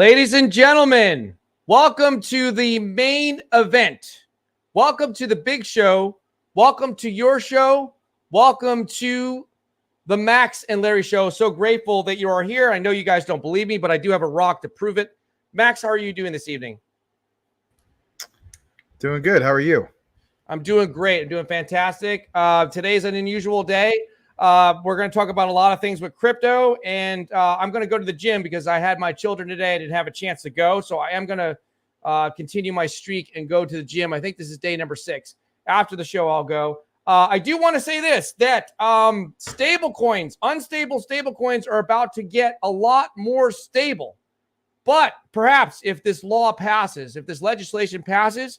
Ladies and gentlemen, welcome to the main event. Welcome to the big show. Welcome to your show. Welcome to the Max and Larry show. So grateful that you are here. I know you guys don't believe me, but I do have a rock to prove it. Max, how are you doing this evening? Doing good. How are you? I'm doing great. I'm doing fantastic. Today's an unusual day. We're going to talk about a lot of things with crypto, and I'm going to go to the gym because I had my children today. I didn't have a chance to go, so I am going to continue my streak and go to the gym. I think this is day number 6. After the show, I'll go. I do want to say this, that stable coins, unstable stable coins are about to get a lot more stable. But perhaps if this law passes, if this legislation passes,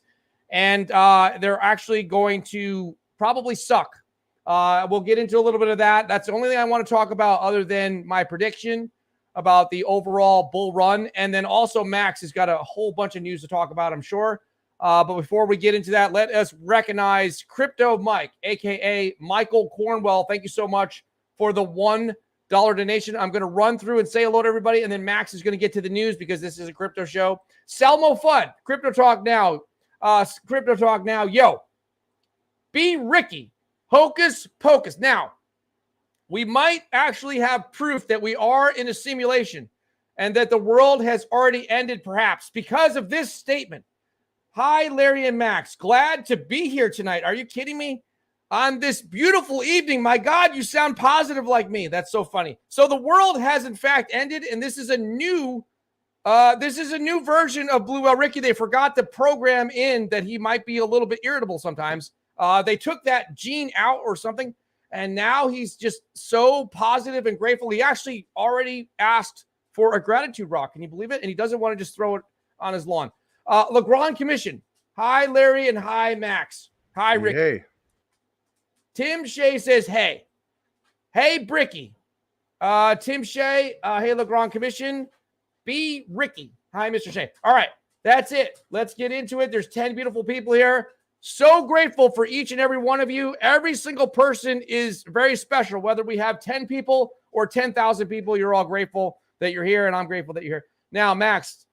and they're actually going to probably suck. We'll get into a little bit of that. That's the only thing I want to talk about other than my prediction about the overall bull run. And then also Max has got a whole bunch of news to talk about, I'm sure. But before we get into that, let us recognize Crypto Mike, a.k.a. Michael Cornwell. Thank you so much for the $1 donation. I'm going to run through and say hello to everybody, and then Max is going to get to the news because this is a crypto show. Selmo Fudd, Crypto Talk Now. Crypto Talk Now. Yo, be Ricky. Hocus pocus. Now, we might actually have proof that we are in a simulation and that the world has already ended, perhaps, because of this statement. Hi, Larry and Max. Glad to be here tonight. Are you kidding me? On this beautiful evening. My God, you sound positive like me. That's so funny. So the world has, in fact, ended, and this is a new version of Blue Whale Ricky. They forgot to program in that he might be a little bit irritable sometimes. They took that gene out or something, and now he's just so positive and grateful. He actually already asked for a gratitude rock. Can you believe it? And he doesn't want to just throw it on his lawn. Legrand Commission. Hi, Larry, and hi, Max. Hi, Ricky. Hey. Tim Shea says, hey. Hey, Bricky. Tim Shea. Hey, Legrand Commission. Be Ricky. Hi, Mr. Shea. All right, that's it. Let's get into it. There's 10 beautiful people here. So grateful for each and every one of you. Every single person is very special, whether we have 10 people or 10,000 people. You're all grateful that you're here, and I'm grateful that you're here. Now, Max,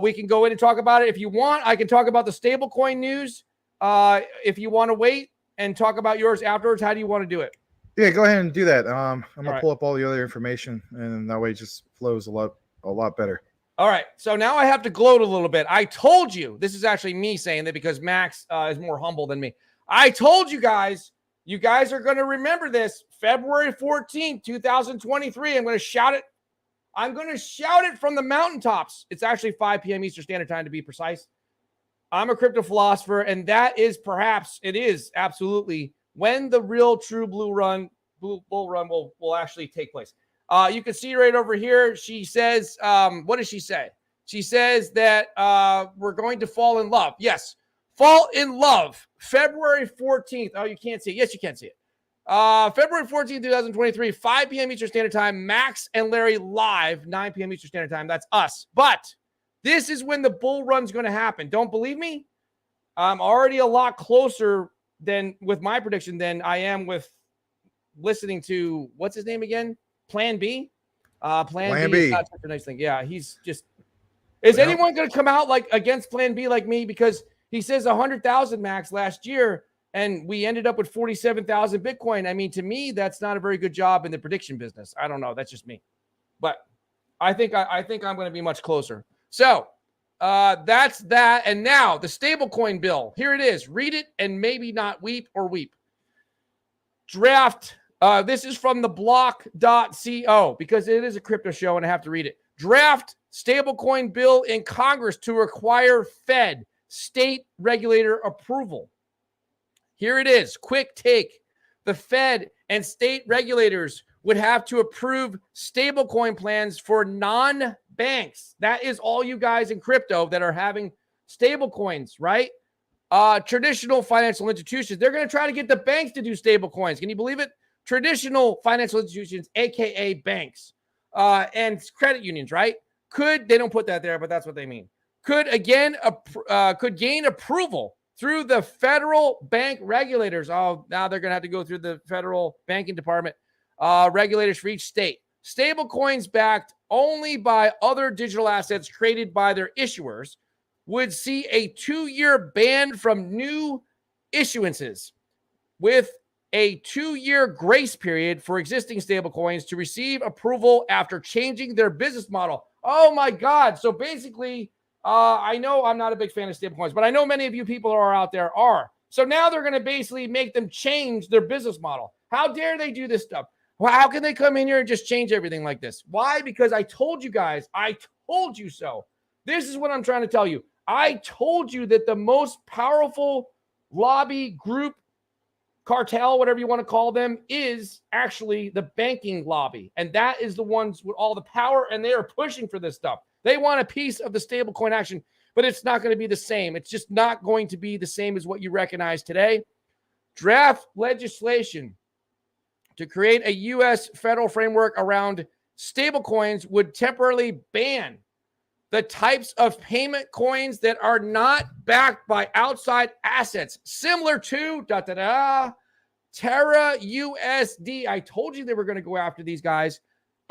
we can go in and talk about it. If you want, I can talk about the stablecoin news. If you want to wait and talk about yours afterwards, how do you want to do it? Yeah, go ahead and do that. I'm going to pull up all the other information, and that way it just flows a lot better. All right, so now I have to gloat a little bit. I told you, this is actually me saying that because Max is more humble than me. I told you guys are going to remember this. February 14th, 2023. I'm going to shout it. I'm going to shout it from the mountaintops. It's actually 5 p.m. Eastern Standard Time to be precise. I'm a crypto philosopher, and that is it is absolutely when the real true bull run will actually take place. You can see right over here. She says, what does she say? She says that we're going to fall in love. Yes, fall in love. February 14th. Oh, you can't see it. Yes, you can see it. February 14th, 2023, 5 p.m. Eastern Standard Time. Max and Larry live, 9 p.m. Eastern Standard Time. That's us. But this is when the bull run's going to happen. Don't believe me? I'm already a lot closer than with my prediction than I am with listening to, what's his name again? Plan B. Plan B is not such a nice thing. Yeah, he's just. Is anyone going to come out like against Plan B like me? Because he says 100,000 Max last year, and we ended up with 47,000 Bitcoin. I mean, to me, that's not a very good job in the prediction business. I don't know. That's just me, but I think I'm going to be much closer. So that's that. And now the stablecoin bill. Here it is. Read it and maybe not weep or weep. Draft. This is from the block.co because it is a crypto show and I have to read it. Draft stablecoin bill in Congress to require Fed state regulator approval. Here it is. Quick take. The Fed and state regulators would have to approve stablecoin plans for non-banks. That is all you guys in crypto that are having stablecoins, right? Traditional financial institutions. They're going to try to get the banks to do stablecoins. Can you believe it? Traditional financial institutions, aka banks, and credit unions, right? They don't put that there, but that's what they mean. Could gain approval through the federal bank regulators. Oh, now they're going to have to go through the federal banking department regulators for each state. stablecoins backed only by other digital assets created by their issuers would see a 2-year ban from new issuances, with a 2-year grace period for existing stablecoins to receive approval after changing their business model. Oh my God. So basically, I know I'm not a big fan of stablecoins, but I know many of you people who are out there are. So now they're going to basically make them change their business model. How dare they do this stuff? Well, how can they come in here and just change everything like this? Why? Because I told you guys, I told you so. This is what I'm trying to tell you. I told you that the most powerful lobby group, cartel, whatever you want to call them, is actually the banking lobby. And that is the ones with all the power, and they are pushing for this stuff. They want a piece of the stablecoin action, but it's not going to be the same. It's just not going to be the same as what you recognize today. Draft legislation to create a U.S. federal framework around stablecoins would temporarily ban the types of payment coins that are not backed by outside assets, similar to Terra USD. I told you they were going to go after these guys.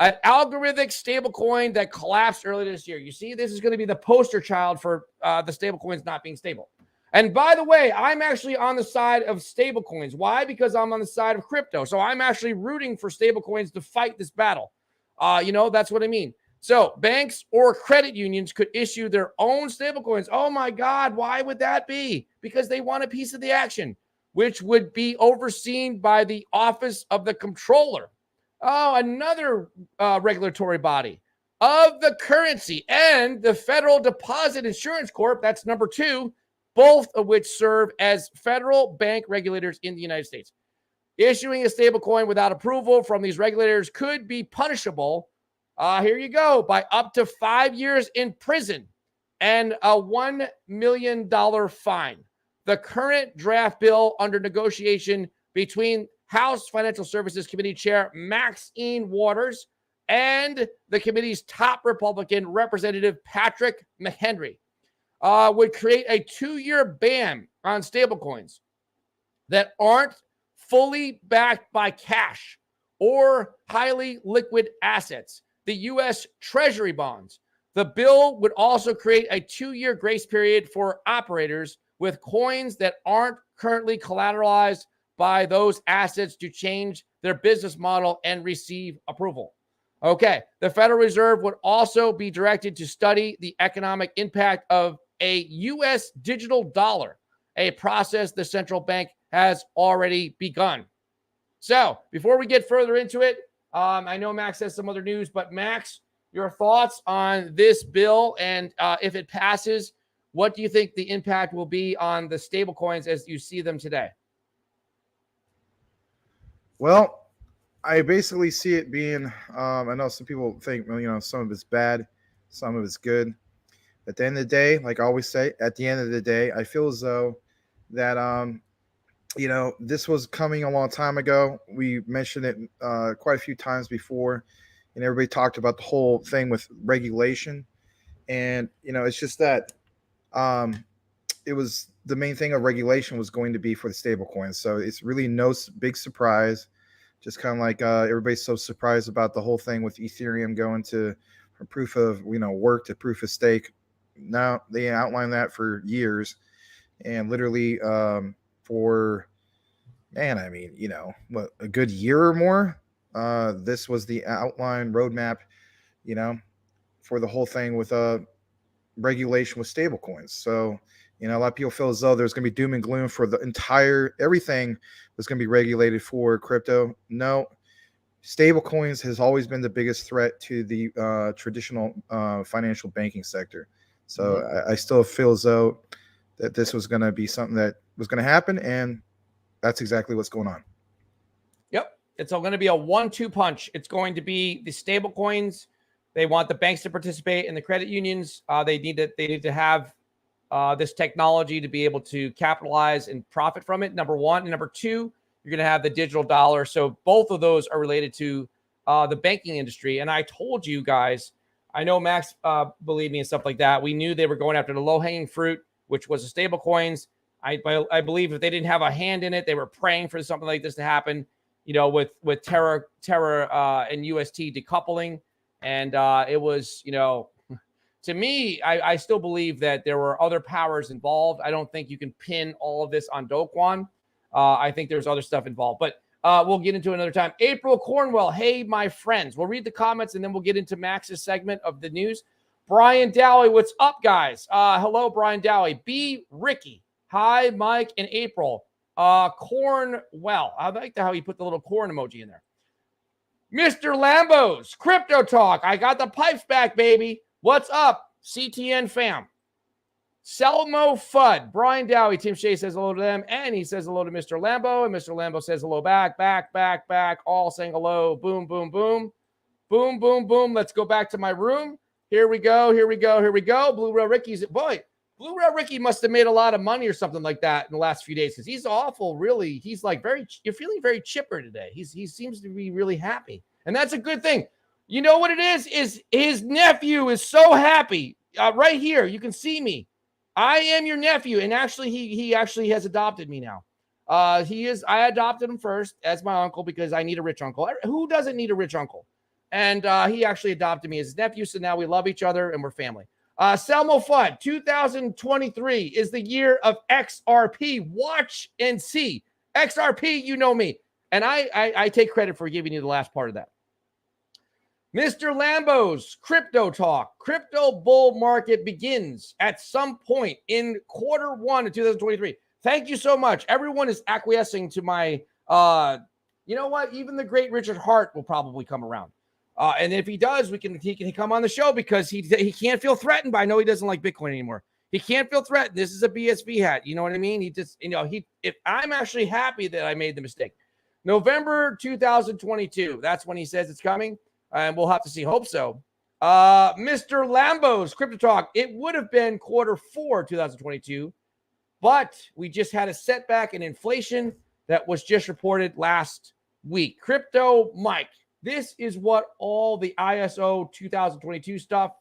An algorithmic stablecoin that collapsed earlier this year. You see, this is going to be the poster child for the stablecoins not being stable. And by the way, I'm actually on the side of stablecoins. Why? Because I'm on the side of crypto. So I'm actually rooting for stablecoins to fight this battle. That's what I mean. So banks or credit unions could issue their own stablecoins. Oh my God, why would that be? Because they want a piece of the action, which would be overseen by the Office of the Comptroller. Oh, another regulatory body of the currency, and the Federal Deposit Insurance Corp. That's number 2, both of which serve as federal bank regulators in the United States. Issuing a stablecoin without approval from these regulators could be punishable. Here you go, by up to 5 years in prison and a $1 million fine. The current draft bill under negotiation between House Financial Services Committee Chair Maxine Waters and the committee's top Republican Representative Patrick McHenry would create a 2-year ban on stablecoins that aren't fully backed by cash or highly liquid assets, the U.S. Treasury bonds. The bill would also create a 2-year grace period for operators with coins that aren't currently collateralized by those assets to change their business model and receive approval. Okay, the Federal Reserve would also be directed to study the economic impact of a U.S. digital dollar, a process the central bank has already begun. So before we get further into it, I know Max has some other news, but Max, your thoughts on this bill, and if it passes, what do you think the impact will be on the stable coins as you see them today? Well, I basically see it being, I know some people think, some of it's bad, some of it's good. At the end of the day, like I always say, at the end of the day, I feel as though that, this was coming a long time ago. We mentioned it quite a few times before, and everybody talked about the whole thing with regulation. And, it's just that it was the main thing of regulation was going to be for the stable coins. So it's really no big surprise. Just kind of like everybody's so surprised about the whole thing with Ethereum going to from proof of work to proof of stake. Now they outlined that for years, and literally for a good year or more. This was the outline roadmap, for the whole thing with regulation with stablecoins. So a lot of people feel as though there's going to be doom and gloom for the entire everything was going to be regulated for crypto. No, stablecoins has always been the biggest threat to the traditional financial banking sector. So I still feel as though that this was going to be something that was going to happen, and that's exactly what's going on. Yep, it's all going to be a 1-2 punch. It's going to be the stablecoins. They want the banks to participate, and the credit unions. They need to have this technology to be able to capitalize and profit from it. Number one. And number two, you're going to have the digital dollar. So both of those are related to the banking industry. And I told you guys, I know Max believed me and stuff like that. We knew they were going after the low-hanging fruit, which was the stable coins. I believe if they didn't have a hand in it, they were praying for something like this to happen. with Terra and UST decoupling. And it was, to me, I still believe that there were other powers involved. I don't think you can pin all of this on Do Kwon. I think there's other stuff involved, but we'll get into it another time. April Cornwell, hey, my friends. We'll read the comments and then we'll get into Max's segment of the news. Brian Dowie, what's up, guys? Hello, Brian Dowie. B. Ricky, hi, Mike and April. Cornwell, I like how he put the little corn emoji in there. Mr. Lambos, Crypto Talk. I got the pipes back, baby. What's up, CTN fam? Selmo Fudd, Brian Dowie, Tim Shea says hello to them, and he says hello to Mr. Lambo, and Mr. Lambo says hello back, all saying hello. Boom, boom, boom. Boom, boom, boom. Let's go back to my room. Here we go. Blue Rail Ricky's, boy, Blue Rail Ricky must have made a lot of money or something like that in the last few days because he's awful, really. He's like you're feeling very chipper today. He seems to be really happy, and that's a good thing. You know what it is his nephew is so happy. Right here, you can see me. I am your nephew, and actually, he actually has adopted me now. I adopted him first as my uncle because I need a rich uncle. Who doesn't need a rich uncle? And he actually adopted me as his nephew, so now we love each other and we're family. Selmo Fudd, 2023 is the year of XRP. Watch and see. XRP, you know me. And I take credit for giving you the last part of that. Mr. Lambo's Crypto Talk. Crypto bull market begins at some point in Q1 of 2023. Thank you so much. Everyone is acquiescing to my, you know what? Even the great Richard Hart will probably come around. And if he does, he can come on the show because he can't feel threatened. But I know he doesn't like Bitcoin anymore. He can't feel threatened. This is a BSV hat. You know what I mean? If I'm actually happy that I made the mistake. November 2022. That's when he says it's coming. And we'll have to see. Hope so. Mr. Lambo's Crypto Talk. It would have been Q4 2022, but we just had a setback in inflation that was just reported last week. Crypto Mike. This is what all the ISO 2022 stuff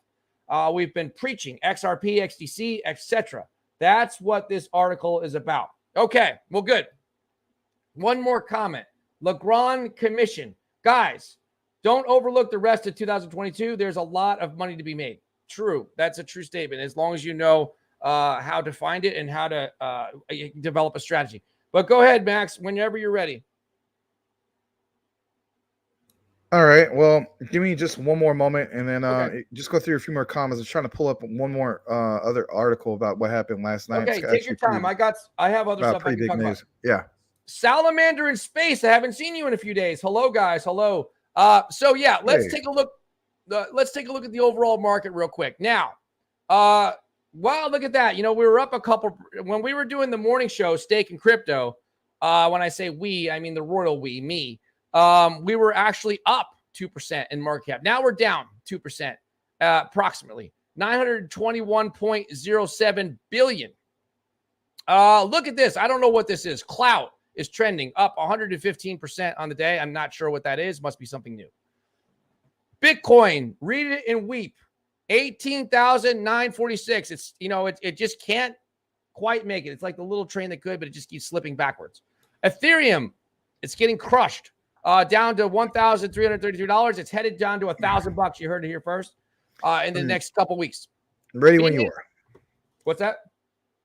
we've been preaching. XRP, XDC, etc. That's what this article is about. Okay, well, good. One more comment. Legrand Commission. Guys, don't overlook the rest of 2022. There's a lot of money to be made. True. That's a true statement. As long as you know how to find it and how to develop a strategy. But go ahead, Max, whenever you're ready. All right. Well, give me just one more moment and then just go through a few more comments. I was trying to pull up one more other article about what happened last night. Okay, take your time. I have other stuff I can talk about. Yeah. Salamander in space. I haven't seen you in a few days. Hello, guys. Hello. So yeah, let's take a look. Let's take a look at the overall market real quick. Now, wow, look at that. We were up a couple when we were doing the morning show, Stake and Crypto. When I say we, I mean the royal we, me. We were actually up 2% in market cap. Now we're down 2%, approximately 921.07 billion. Look at this. I don't know what this is. Clout is trending up 115% on the day. I'm not sure what that is. Must be something new. Bitcoin, read it and weep. 18,946. It's, it just can't quite make it. It's like the little train that could, but it just keeps slipping backwards. Ethereum, it's getting crushed. Down to $1,333. It's headed down to $1,000. You heard it here first. In the next couple weeks. Ready when you are. What's that?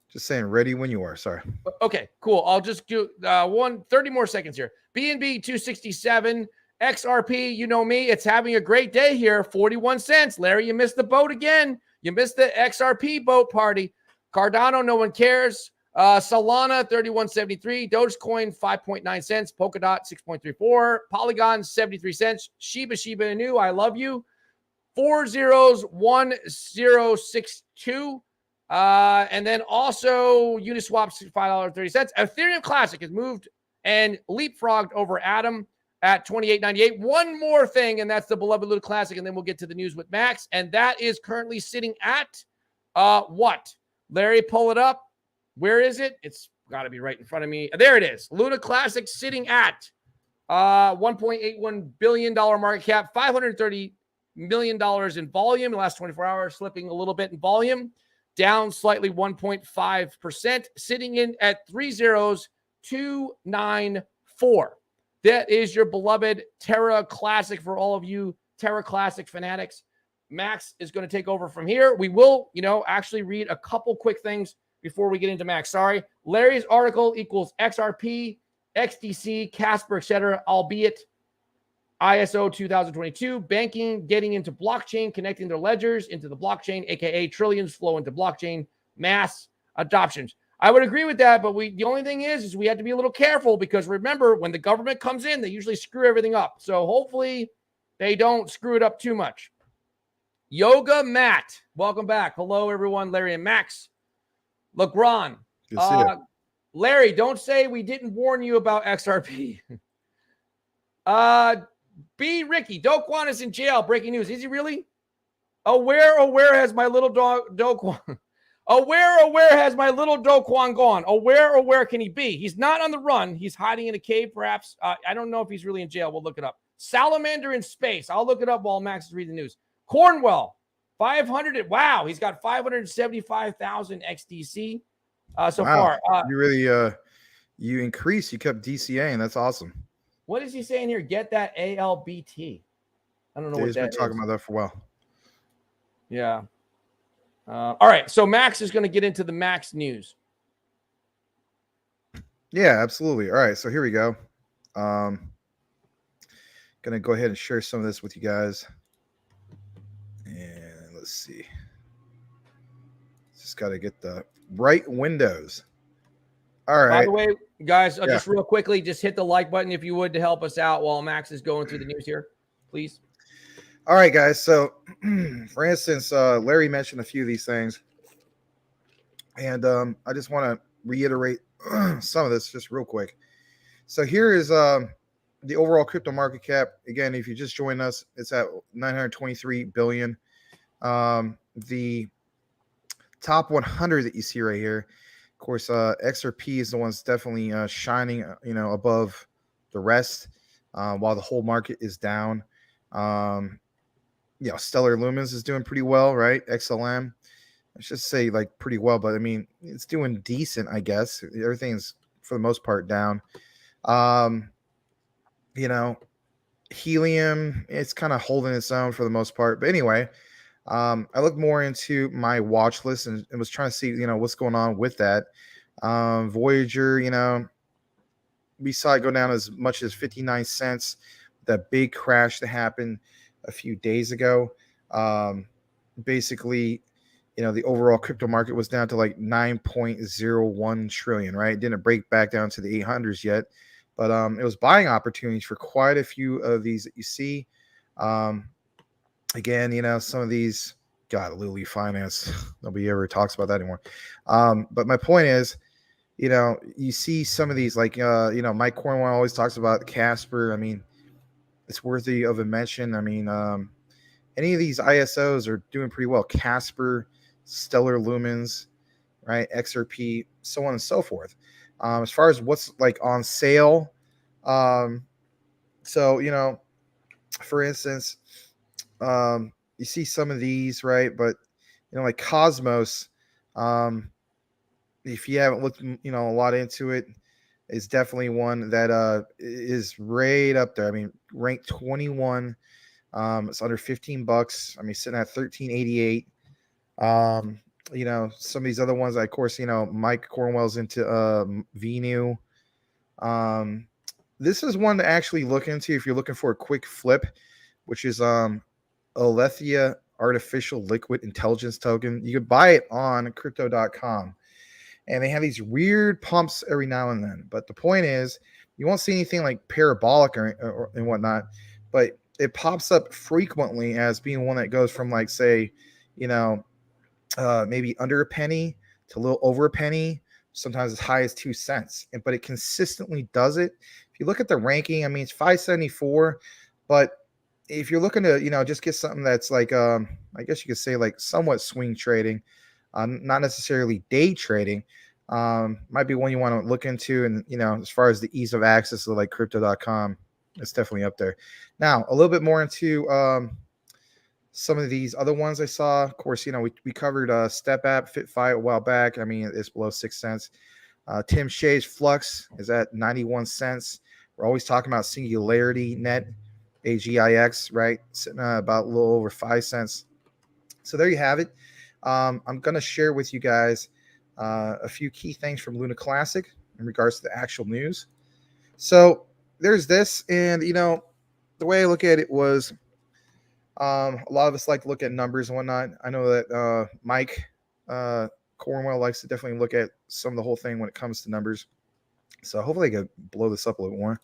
Just saying, ready when you are. Sorry. Okay, cool. I'll just do 30 more seconds here. BNB 267, XRP. You know me. It's having a great day here. 41 cents. Larry, you missed the boat again. You missed the XRP boat party. Cardano, no one cares. Solana 31.73, Dogecoin 5.9 cents, Polkadot 6.34, Polygon 73 cents, Shiba Inu, I love you, 401062, and then also Uniswap $5.30. Ethereum Classic has moved and leapfrogged over Atom at 28.98. One more thing, and that's the beloved Luda Classic, and then we'll get to the news with Max, and that is currently sitting at what? Larry, pull it up. Where is it? It's got to be right in front of me. There it is. Luna Classic sitting at $1.81 billion market cap, $530 million in volume in the last 24 hours, slipping a little bit in volume, down slightly 1.5%, sitting in at 30294. That is your beloved Terra Classic for all of you Terra Classic fanatics. Max is going to take over from here. We will, actually read a couple quick things before we get into Max. Sorry. Larry's article equals XRP, XDC, Casper, etc., albeit ISO 2022, banking getting into blockchain, connecting their ledgers into the blockchain, aka trillions flow into blockchain, mass adoptions. I would agree with that, but the only thing is we have to be a little careful because remember, when the government comes in, they usually screw everything up. So hopefully they don't screw it up too much. Yoga Matt, welcome back. Hello, everyone. Larry and Max. Legrand. Larry, don't say we didn't warn you about XRP. B. Ricky, Do Kwon is in jail. Breaking news. Is he really? Where has my little dog Do Kwon? Where has my little Do Kwon gone? Where can he be? He's not on the run. He's hiding in a cave, perhaps. I don't know if he's really in jail. We'll look it up. Salamander in space. I'll look it up while Max is reading the news. Cornwell, 500. Wow, he's got 575,000 XDC far. You really you increased. You kept DCAing. That's awesome. What is he saying here? Get that ALBT. I don't know what that is. He's been talking about that for a while. Yeah. All right. So Max is going to get into the Max news. Yeah, absolutely. All right. So here we go. Going to go ahead and share some of this with you guys. And let's see. Just got to get the right windows. All right. By the way, guys, just real quickly, just hit the like button if you would to help us out while Max is going through the news here, please. All right, guys. So, for instance, Larry mentioned a few of these things, and I just want to reiterate some of this just real quick. So here is the overall crypto market cap. Again, if you just joined us, it's at 923 billion. The top 100 that you see right here. Of course, XRP is the one that's definitely shining, above the rest, while the whole market is down. Stellar Lumens is doing pretty well, right? XLM, I should say pretty well, but I mean, it's doing decent, I guess. Everything's for the most part down. Helium, it's kind of holding its own for the most part. But anyway, I looked more into my watch list and was trying to see, what's going on with that. Voyager, we saw it go down as much as 59 cents. That big crash that happened a few days ago. Basically, the overall crypto market was down to 9.01 trillion, right? It didn't break back down to the 800s yet, but it was buying opportunities for quite a few of these that you see. Again, some of these, God, Lily Finance, nobody ever talks about that anymore. But my point is, you see some of these, Mike Cornwell always talks about Casper. I mean, it's worthy of a mention. I mean, any of these ISOs are doing pretty well. Casper, Stellar Lumens, right? XRP, so on and so forth. As far as what's on sale, so, for instance, you see some of these, right? But like Cosmos, if you haven't looked, a lot into it, is definitely one that is right up there. I mean, ranked 21. It's under $15. I mean, sitting at 1388. Some of these other ones, of course, Mike Cornwell's into VNU. This is one to actually look into if you're looking for a quick flip, which is Alethea Artificial Liquid Intelligence Token. You could buy it on crypto.com. And they have these weird pumps every now and then. But the point is, you won't see anything like parabolic or and whatnot. But it pops up frequently as being one that goes from say, maybe under a penny to a little over a penny, sometimes as high as 2 cents. But it consistently does it. If you look at the ranking, I mean, it's 574. But if you're looking to, just get something that's I guess you could say somewhat swing trading, not necessarily day trading, might be one you want to look into. And, as far as the ease of access to crypto.com, it's definitely up there. Now, a little bit more into some of these other ones I saw. Of course, we covered Step App, FitFi a while back. I mean, it's below 6 cents. Tim Shea's Flux is at 91 cents. We're always talking about Singularity Net, AGIX, right? Sitting about a little over 5 cents. So there you have it. I'm going to share with you guys a few key things from Luna Classic in regards to the actual news. So there's this, and the way I look at it was a lot of us like to look at numbers and whatnot. I know that Mike Cornwell likes to definitely look at some of the whole thing when it comes to numbers. So hopefully I can blow this up a little more.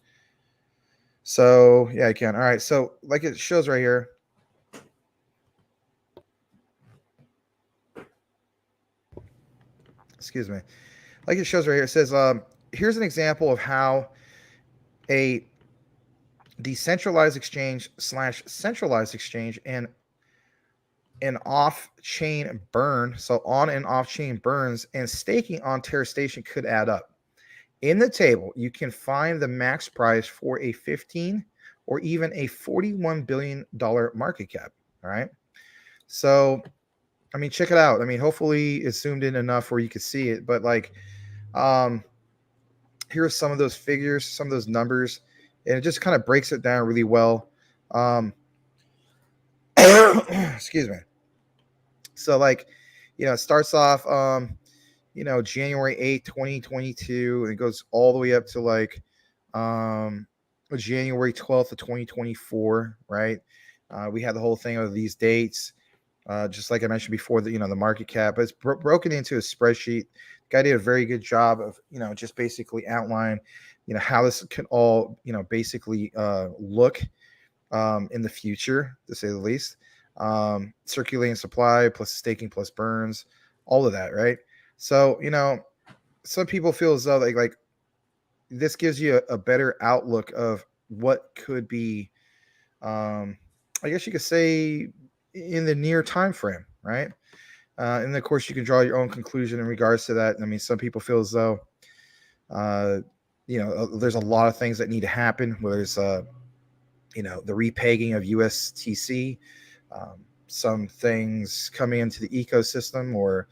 So yeah, I can. All right. So like it shows right here. Excuse me. Like it shows right here. It says, here's an example of how a decentralized exchange / centralized exchange and an off-chain burn, so on and off-chain burns and staking on Terra Station could add up. In the table, you can find the max price for a 15 or even a $41 billion market cap. All right. So, I mean, check it out. I mean, hopefully it's zoomed in enough where you can see it. But like, here are some of those figures, some of those numbers, and it just kind of breaks it down really well. Excuse me. So like, it starts off, January 8th, 2022, and it goes all the way up to like January 12th of 2024, right? We had the whole thing of these dates, just like I mentioned before, the market cap, but it's broken into a spreadsheet. The guy did a very good job of, just basically outline, how this can all, basically look in the future, to say the least. Circulating supply plus staking plus burns, all of that, right? So, some people feel as though like this gives you a better outlook of what could be, I guess you could say, in the near time frame, right? And of course, you can draw your own conclusion in regards to that. I mean, some people feel as though, there's a lot of things that need to happen, whether it's, the repegging of USTC, some things coming into the ecosystem, or,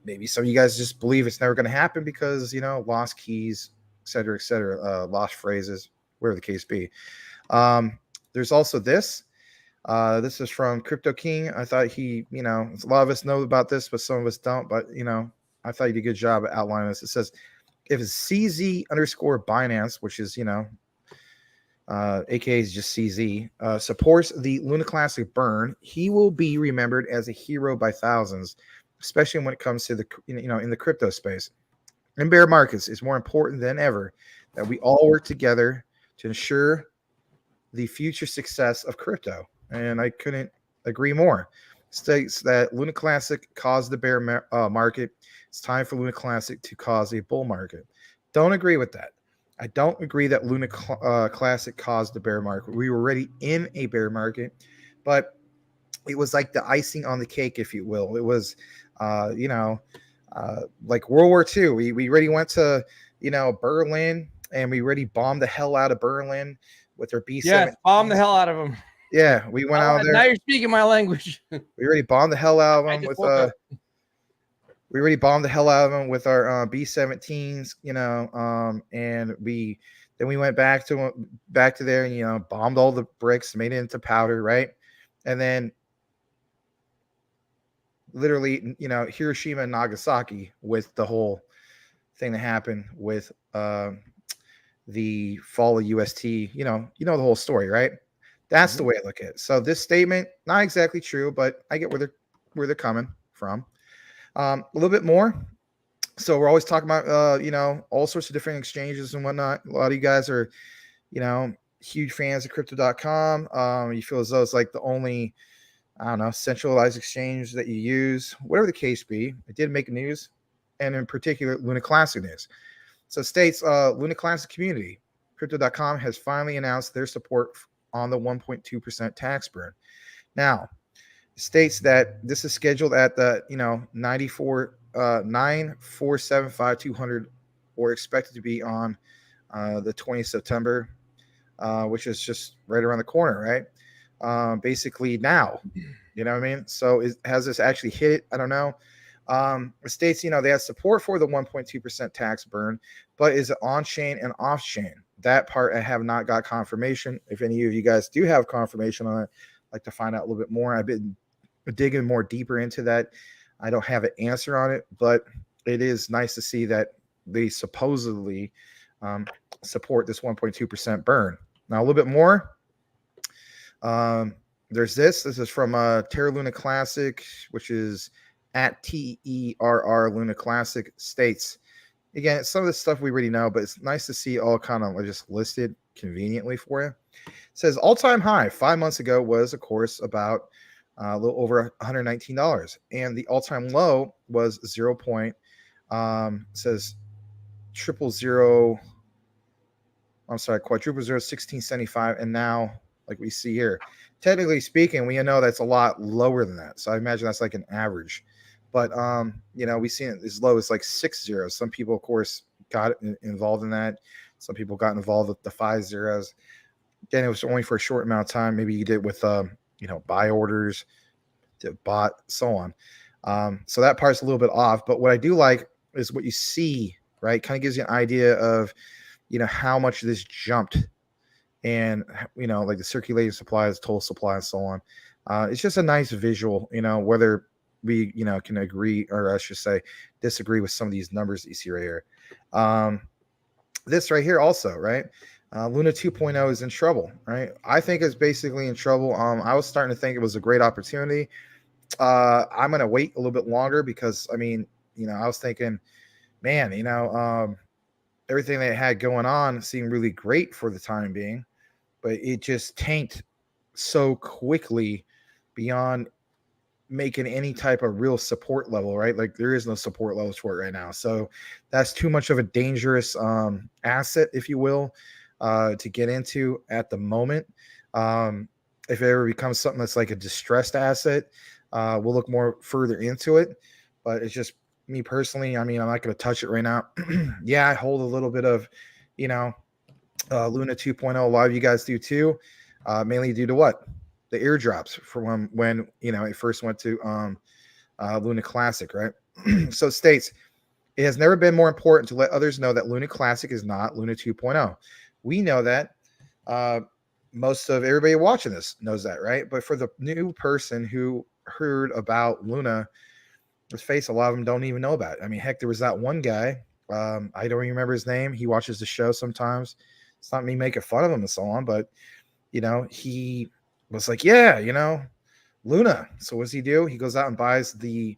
maybe some of you guys just believe it's never going to happen because, lost keys, et cetera, lost phrases, whatever the case be. There's also this. This is from Crypto King. I thought he, a lot of us know about this, but some of us don't. But, I thought he did a good job at outlining this. It says, if it's CZ underscore Binance, which is, aka is just CZ, supports the Luna Classic burn, he will be remembered as a hero by thousands, especially when it comes to the, in the crypto space. In bear markets, it's more important than ever that we all work together to ensure the future success of crypto. And I couldn't agree more. States that Luna Classic caused the bear market. It's time for Luna Classic to cause a bull market. Don't agree with that. I don't agree that Luna Classic caused the bear market. We were already in a bear market, but it was like the icing on the cake, if you will. It was, like World War II. We already went to, Berlin, and we already bombed the hell out of Berlin with our B-7. Yes, bomb the hell out of them. Yeah, we went out there. Now you're speaking my language. We already bombed the hell out of them with we already bombed the hell out of them with our B-17s, and we went back to there and bombed all the bricks, made it into powder, right? And then literally, Hiroshima and Nagasaki with the whole thing that happened with the fall of UST. You know the whole story, right? That's the way I look at it. So this statement, not exactly true, but I get where they're coming from. A little bit more. So we're always talking about all sorts of different exchanges and whatnot. A lot of you guys are, huge fans of crypto.com. You feel as though it's like the only, I don't know, centralized exchange that you use, whatever the case be. It did make news, and in particular, Luna Classic news. So it states, Luna Classic community, crypto.com has finally announced their support on the 1.2% tax burn. Now, it states that this is scheduled at the 9475200, or expected to be on the 20th of September, which is just right around the corner, right? Basically now, you know what I mean? So has this actually hit it? I don't know. It states, they have support for the 1.2% tax burn, but is it on chain and off chain? That part I have not got confirmation. If any of you guys do have confirmation on it, I'd like to find out a little bit more. I've been digging more deeper into that. I don't have an answer on it, but it is nice to see that they supposedly support this 1.2% burn. Now, a little bit more. There's this. This is from Terra Luna Classic, which is at TERR Luna Classic, states. Again, some of this stuff we already know, but it's nice to see all kind of just listed conveniently for you. It says all-time high 5 months ago was, of course, about a little over $119, and the all-time low was says triple zero. I'm sorry, quadruple zero 1675, and now, like we see here, technically speaking, we know that's a lot lower than that. So I imagine that's like an average. But we've seen it as low as like 6 zeros. Some people, of course, got involved in that. Some people got involved with the 5 zeros. Again, it was only for a short amount of time. Maybe you did with buy orders, bot, so on. So that part's a little bit off. But what I do like is what you see, right? Kind of gives you an idea of how much this jumped, and like the circulating supply, the total supply, and so on. It's just a nice visual, whether we can agree, or I should say disagree with some of these numbers that you see right here. This right here also, right? Luna 2.0 is in trouble, right? I think it's basically in trouble. I was starting to think it was a great opportunity. I'm gonna wait a little bit longer because I was thinking, man, everything they had going on seemed really great for the time being, but it just tanked so quickly beyond making any type of real support level, right? Like there is no support levels for it right now. So that's too much of a dangerous asset, if you will, to get into at the moment. If it ever becomes something that's like a distressed asset, we'll look more further into it. But it's just me personally. I'm not going to touch it right now. Yeah, I hold a little bit of, Luna 2.0. A lot of you guys do too, mainly due to what? The airdrops for when it first went to Luna Classic, right? So it states, it has never been more important to let others know that Luna Classic is not Luna 2.0. We know that. Most of everybody watching this knows that, right? But for the new person who heard about Luna, let's face it, a lot of them don't even know about it. Heck, there was that one guy. I don't even remember his name. He watches the show sometimes. It's not me making fun of him and so on, but he was like, yeah, Luna. So what does he do? He goes out and buys the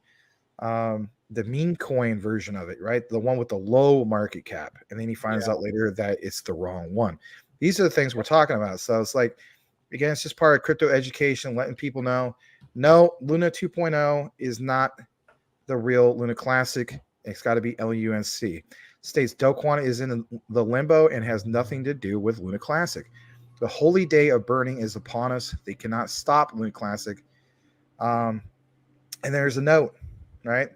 meme coin version of it, right? The one with the low market cap. And then he finds out later that it's the wrong one. These are the things we're talking about. So it's like, again, it's just part of crypto education, letting people know, no, Luna 2.0 is not the real Luna Classic. It's got to be LUNC. States Do Kwon is in the limbo and has nothing to do with Luna Classic. The holy day of burning is upon us. They cannot stop Luna Classic. And there's a note, right?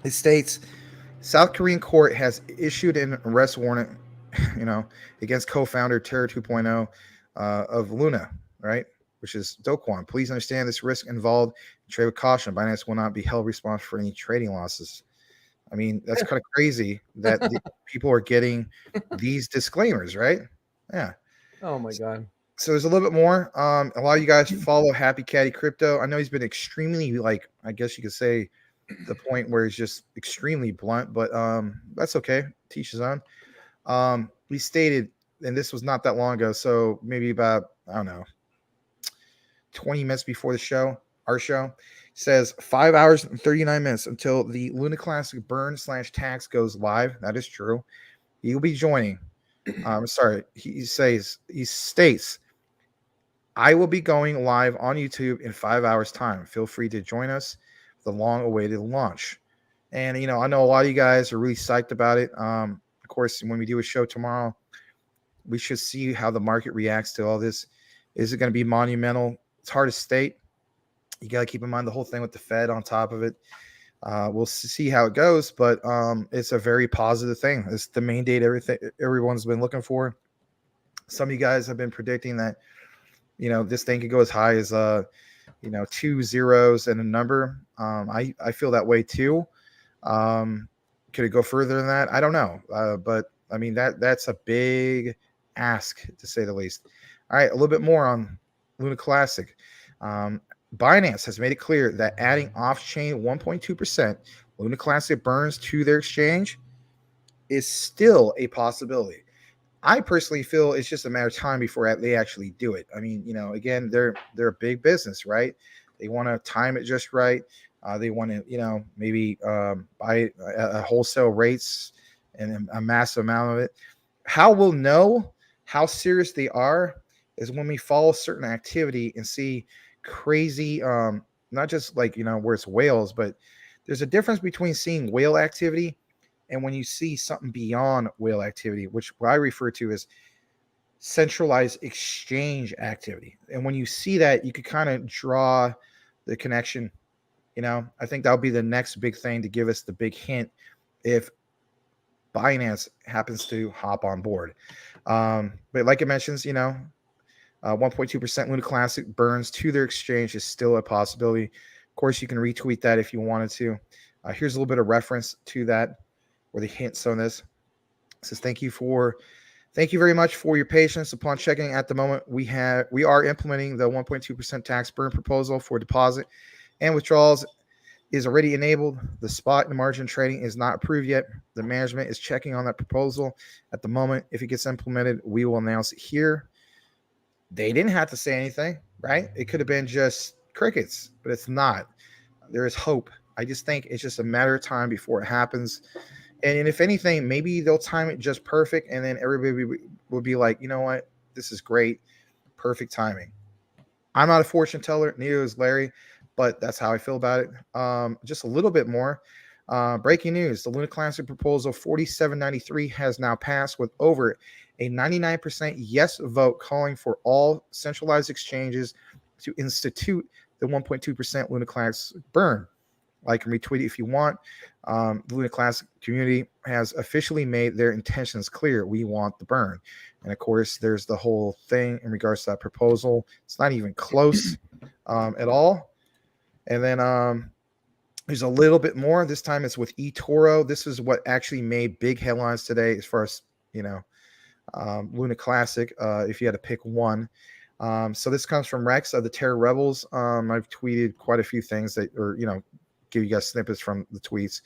It states, South Korean court has issued an arrest warrant, against co-founder Terra 2.0 of Luna, right? Which is Do Kwon. Please understand this risk involved. Trade with caution. Binance will not be held responsible for any trading losses. That's kind of crazy that people are getting these disclaimers, right? Yeah. Oh my God. So there's a little bit more. A lot of you guys follow Happy Caddy Crypto. I know he's been extremely, I guess you could say, the point where he's just extremely blunt, but that's okay. Teach his own. He stated, and this was not that long ago, so maybe about, I don't know, 20 minutes before the show, our show, says 5 hours and 39 minutes until the Luna Classic burn/tax goes live. That is true. He will be joining. He states, I will be going live on YouTube in 5 hours time. Feel free to join us for the long awaited launch. And, I know a lot of you guys are really psyched about it. Of course, when we do a show tomorrow, we should see how the market reacts to all this. Is it going to be monumental? It's hard to state. You got to keep in mind the whole thing with the Fed on top of it. We'll see how it goes, but it's a very positive thing. It's the main date everyone's been looking for. Some of you guys have been predicting that, this thing could go as high as two zeros and a number. I feel that way too. Could it go further than that? I don't know. But I mean that's a big ask to say the least. All right, a little bit more on Luna Classic. Um, Binance has made it clear that adding off-chain 1.2% Luna Classic burns to their exchange is still a possibility. I personally feel it's just a matter of time before they actually do it. I mean, again, they're a big business, right? They want to time it just right. They want to, maybe buy a wholesale rates and a massive amount of it. How we'll know how serious they are is when we follow certain activity and see crazy, not just like where it's whales, but there's a difference between seeing whale activity and when you see something beyond whale activity, which what I refer to as centralized exchange activity. And when you see that, you could kind of draw the connection. I think that'll be the next big thing to give us the big hint if Binance happens to hop on board. But like it mentions, 1.2% Luna Classic burns to their exchange is still a possibility. Of course, you can retweet that if you wanted to. Here's a little bit of reference to that, or the hints on this. It says thank you very much for your patience. Upon checking at the moment, we are implementing the 1.2% tax burn proposal for deposit and withdrawals is already enabled. The spot and margin trading is not approved yet. The management is checking on that proposal at the moment. If it gets implemented, we will announce it here. They didn't have to say anything, right? It could have been just crickets, but it's not. There is hope. I just think it's just a matter of time before it happens. And if anything, maybe they'll time it just perfect, and then everybody will be like, you know what? This is great. Perfect timing. I'm not a fortune teller. Neither is Larry, but that's how I feel about it. Just a little bit more. Breaking news. The Luna Classic proposal 4793 has now passed with over a 99% yes vote calling for all centralized exchanges to institute the 1.2% Luna Classic burn. Like and retweet it if you want. The Luna Classic community has officially made their intentions clear. We want the burn. And of course, there's the whole thing in regards to that proposal. It's not even close at all. And then there's a little bit more. This time it's with eToro. This is what actually made big headlines today as far as, Luna Classic, if you had to pick one. So this comes from Rex of the Terra Rebels. I've tweeted quite a few things that are, give you guys snippets from the tweets.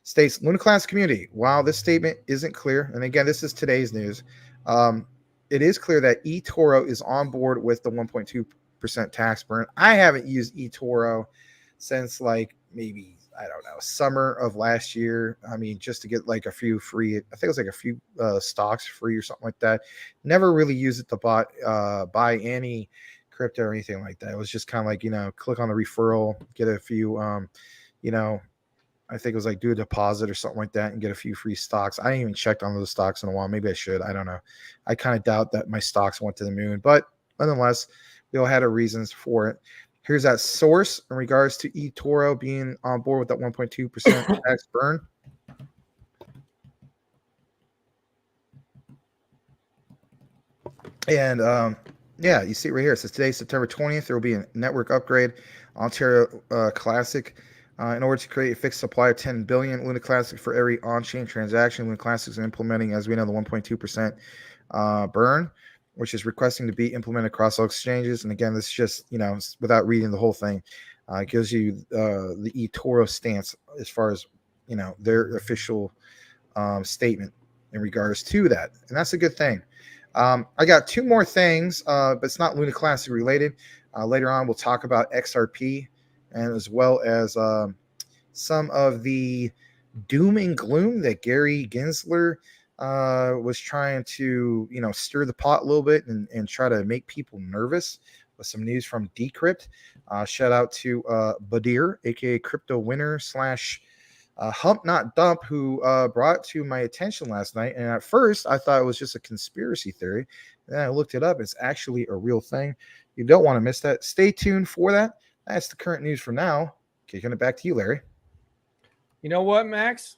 States Luna Classic community. While this statement isn't clear, and again, this is today's news, it is clear that eToro is on board with the 1.2% tax burn. I haven't used eToro since like maybe, I don't know, summer of last year. I mean, just to get like a few free, I think it was like a few stocks free or something like that. Never really used it to buy any crypto or anything like that. It was just kind of like, click on the referral, get a few, I think it was like do a deposit or something like that and get a few free stocks. I ain't even checked on those stocks in a while. Maybe I should. I don't know. I kind of doubt that my stocks went to the moon, but nonetheless, we all had our reasons for it. Here's that source in regards to eToro being on board with that 1.2% tax burn. And yeah, you see it right here. It says today, September 20th, there will be a network upgrade on Terra Classic in order to create a fixed supply of 10 billion Luna Classic for every on-chain transaction. Luna Classic is implementing, as we know, the 1.2% burn, which is requesting to be implemented across all exchanges. And again, this is just, without reading the whole thing, it gives you the eToro stance as far as, their official statement in regards to that. And that's a good thing. I got two more things, but it's not Luna Classic related. Later on, we'll talk about XRP and as well as some of the doom and gloom that Gary Gensler was trying to, stir the pot a little bit and try to make people nervous with some news from Decrypt. Shout out to Badir, aka Crypto Winner / Hump Not Dump, who brought it to my attention last night. And at first, I thought it was just a conspiracy theory. And then I looked it up. It's actually a real thing. You don't want to miss that. Stay tuned for that. That's the current news for now. Kicking it back to you, Larry. You know what, Max?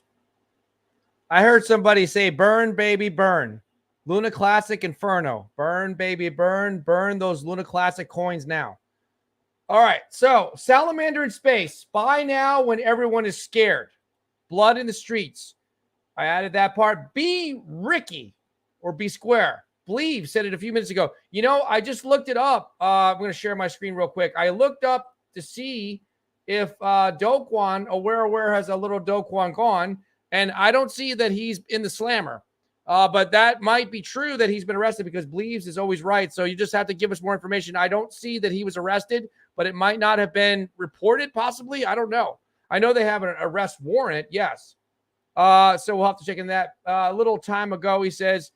I heard somebody say, burn, baby, burn. Luna Classic Inferno. Burn, baby, burn. Burn those Luna Classic coins now. All right. So salamander in space. By now, when everyone is scared, blood in the streets. I added that part. B Ricky or B Square. Believe said it a few minutes ago. You know, I just looked it up. I'm going to share my screen real quick. I looked up to see if Doquan, Aware has a little Doquan gone, and I don't see that he's in the slammer. But that might be true that he's been arrested because Believes is always right. So you just have to give us more information. I don't see that he was arrested, but it might not have been reported, possibly. I don't know. I know they have an arrest warrant. Yes. So we'll have to check in that. A little time ago, he says,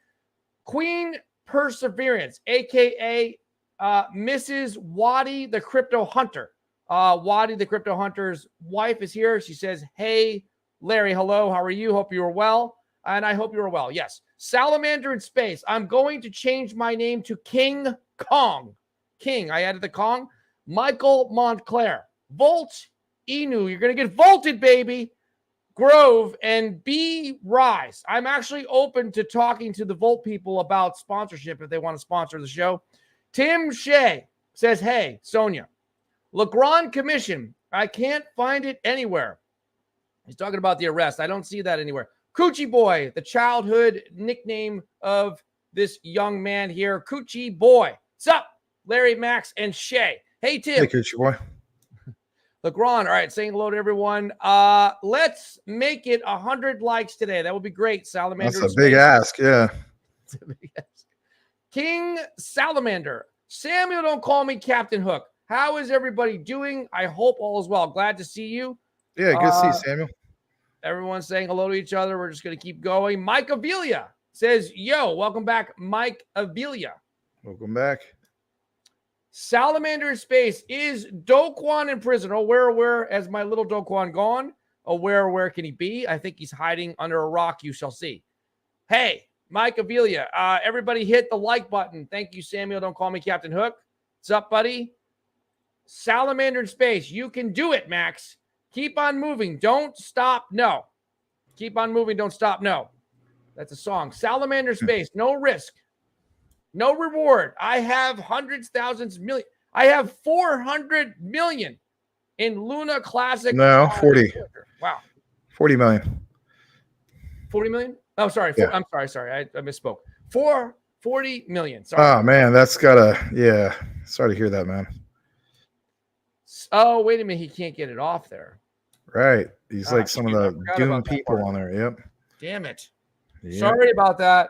Queen Perseverance, a.k.a. Mrs. Waddy, the Crypto Hunter. Waddy, the Crypto Hunter's wife, is here. She says, hey, Larry, hello. How are you? Hope you are well. And I hope you are well. Yes. Salamander in space. I'm going to change my name to King Kong. King. I added the Kong. Michael Montclair. Volt Inu. You're going to get volted, baby. Grove and B Rise. I'm actually open to talking to the Volt people about sponsorship if they want to sponsor the show. Tim Shea says, hey, Sonia, Legrand Commission. I can't find it anywhere. He's talking about the arrest. I don't see that anywhere. Coochie Boy, the childhood nickname of this young man here. Coochie Boy. What's up, Larry, Max, and Shay? Hey, Tim. Hey, Coochie Boy. Legrand. All right, saying hello to everyone. Let's make it 100 likes today. That would be great, Salamander. That's a big ask, yeah. It's a big ask. King Salamander. Samuel, don't call me Captain Hook. How is everybody doing? I hope all is well. Glad to see you. Yeah, good to see you, Samuel. Everyone's saying hello to each other. We're just going to keep going. Mike Avilia says, yo, welcome back, Mike Avilia. Welcome back. Salamander in space. Is Doquan in prison? Oh, where has my little Doquan gone? Oh, where can he be? I think he's hiding under a rock. You shall see. Hey, Mike Avilia, everybody hit the like button. Thank you, Samuel. Don't call me Captain Hook. What's up, buddy? Salamander in space. You can do it, Max. Keep on moving. Don't stop. No. Keep on moving. Don't stop. No. That's a song. Salamander in space. No risk. No reward. I have hundreds, thousands, million. I have 400 million in Luna Classic. No, 40. Wow. 40 million. 40 million? Oh, sorry. Yeah. I'm sorry. I misspoke. 40 million. Sorry. Oh, man, that's yeah. Sorry to hear that, man. Oh, wait a minute. He can't get it off there. Right. He's like some of the doomed people on there. Yep. Damn it. Yep. Sorry about that.